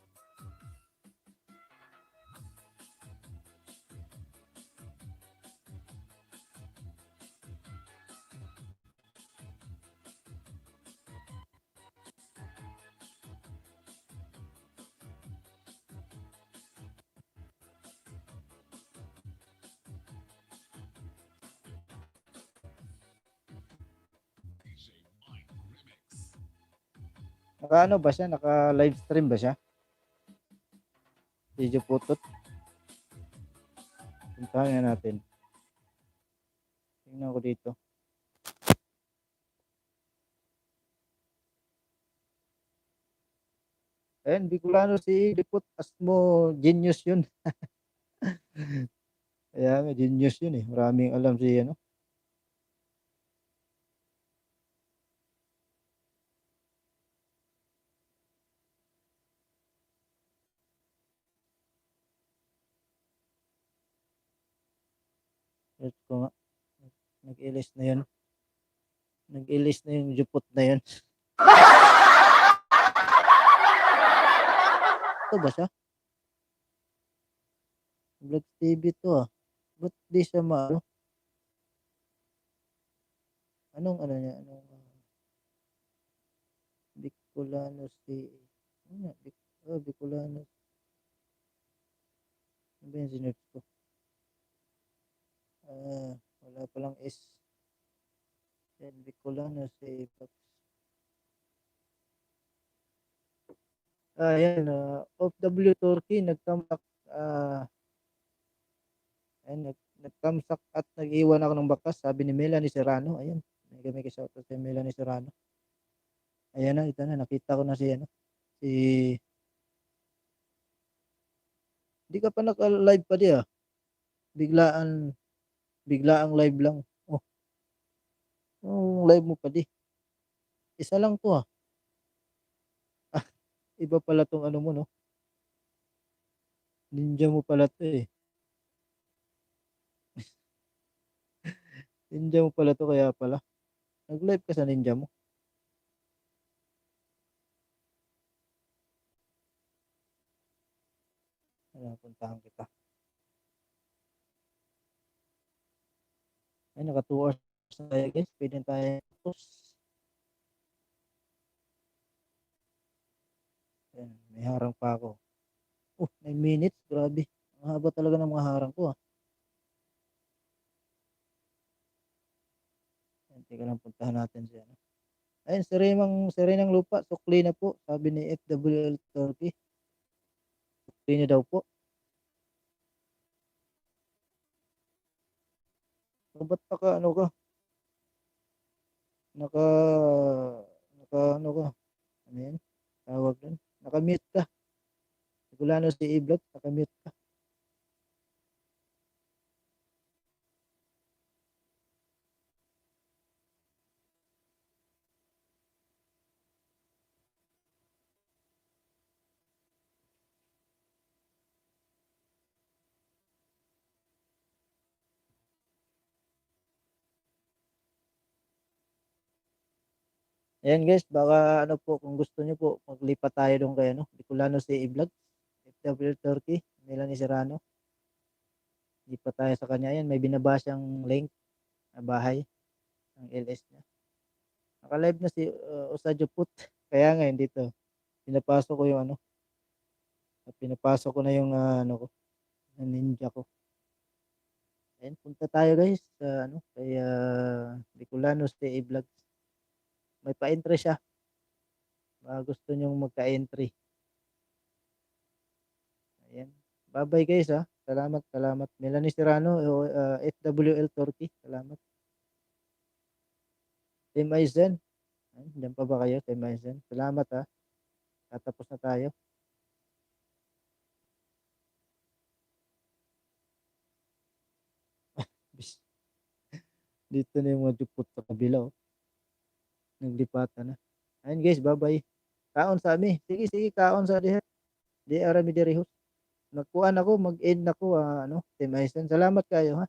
Naka ano ba siya? Naka live stream ba siya? Video putot. Puntahan nga natin. Tingnan ko dito. Ayan, Bicolano si Lipot Asmo. Genius yun. Ayan, genius yun eh. Maraming alam si ano. Search ko nga. Nag-ilis na yun. Nag-ilis na yung Juput na yun. Ito ba siya? Vlog TV to ah. Ba't di siya ano? Anong ano niya? Anong Bicolano si... Ano nga? Bicolano. Ano ba yung sinerch ko? Wala palang S. Yan, Bicolano si... Yan. OFW Turkey. Nagtampak... nagtamsak at nag-iwan ako ng bakas. Sabi ni Melanie Serrano. Ayan. May shoutout si Melanie Serrano. Ayan na, ito na. Nakita ko na si ano. Si... Hindi ka pa naka-live pa di ah. Biglaan live lang. Live mo pa di. Isa lang to ah. Iba pala tong ano mo no. Ninja mo pala to eh. Ninja mo pala to kaya pala. Nag-live ka sa ninja mo. Puntahan kita. Ay, naka 2 hours na tayo guys. Pwede tayo tapos. Ayan, may harang pa ako. 9 minutes. Grabe. Ang haba talaga ng mga harang ko ah. Ayan, teka lang puntahan natin siya. Ayun, Serenang Lupa. Sukli na po. Sabi ni FWL Turkey. Sukli niya daw po. So, ba't ano ka? Naka ano ka? Ano yan? Tawag doon. Naka-mute ka. Bicolano si E-Vlog. Naka-mute ka. Ayan guys, baka ano po, kung gusto niyo po, maglipat tayo doon kay ano, Bicolano CA Vlogs, FW Turkey, Melanie Serrano. Lipat tayo sa kanya. Ayan, may binaba siyang link na bahay ng LS niya. Naka-live na si Osadio Put. Kaya nga, hindi to. Pinapasok ko yung ano, pinapasok ko na yung ano ko, yung ninja ko. Ayan, punta tayo guys sa ano, kay Bicolano CA Vlogs. May pa-entry siya. Baka gusto nyong magka-entry. Ayan. Bye-bye guys ha. Salamat, salamat. Melanie Serrano, FWL Turkey. Salamat. Team Aizen. Diyan pa ba kayo, Team Aizen? Salamat ha. Tatapos na tayo. Dito na yung mga dupot sa kabila. Oh. Naglipatan na. Ayan guys, bye-bye. Kaon sa amin. Sige, sige, kaon sa diha. Di arami diri host. Nagkuan ako, mag-end ako, ano, Team Aizen. Salamat kayo ha.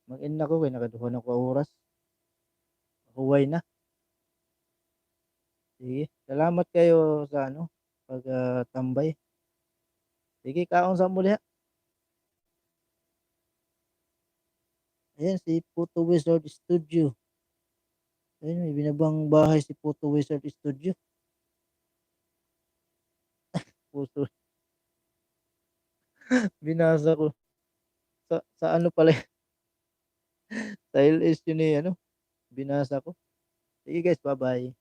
Mag-end ako kay nakaduhan ako oras. Huway na. Sige. Salamat kayo sa ano, pag tambay. Sige, kaon sa muli ha. Ayan, si Puto Wizard Studio. Ayun, may binabang bahay si Puto Wizard Studio. Puto. Binasa ko. Sa ano pala, sa LS yun eh, ano, binasa ko. Sige guys, bye-bye.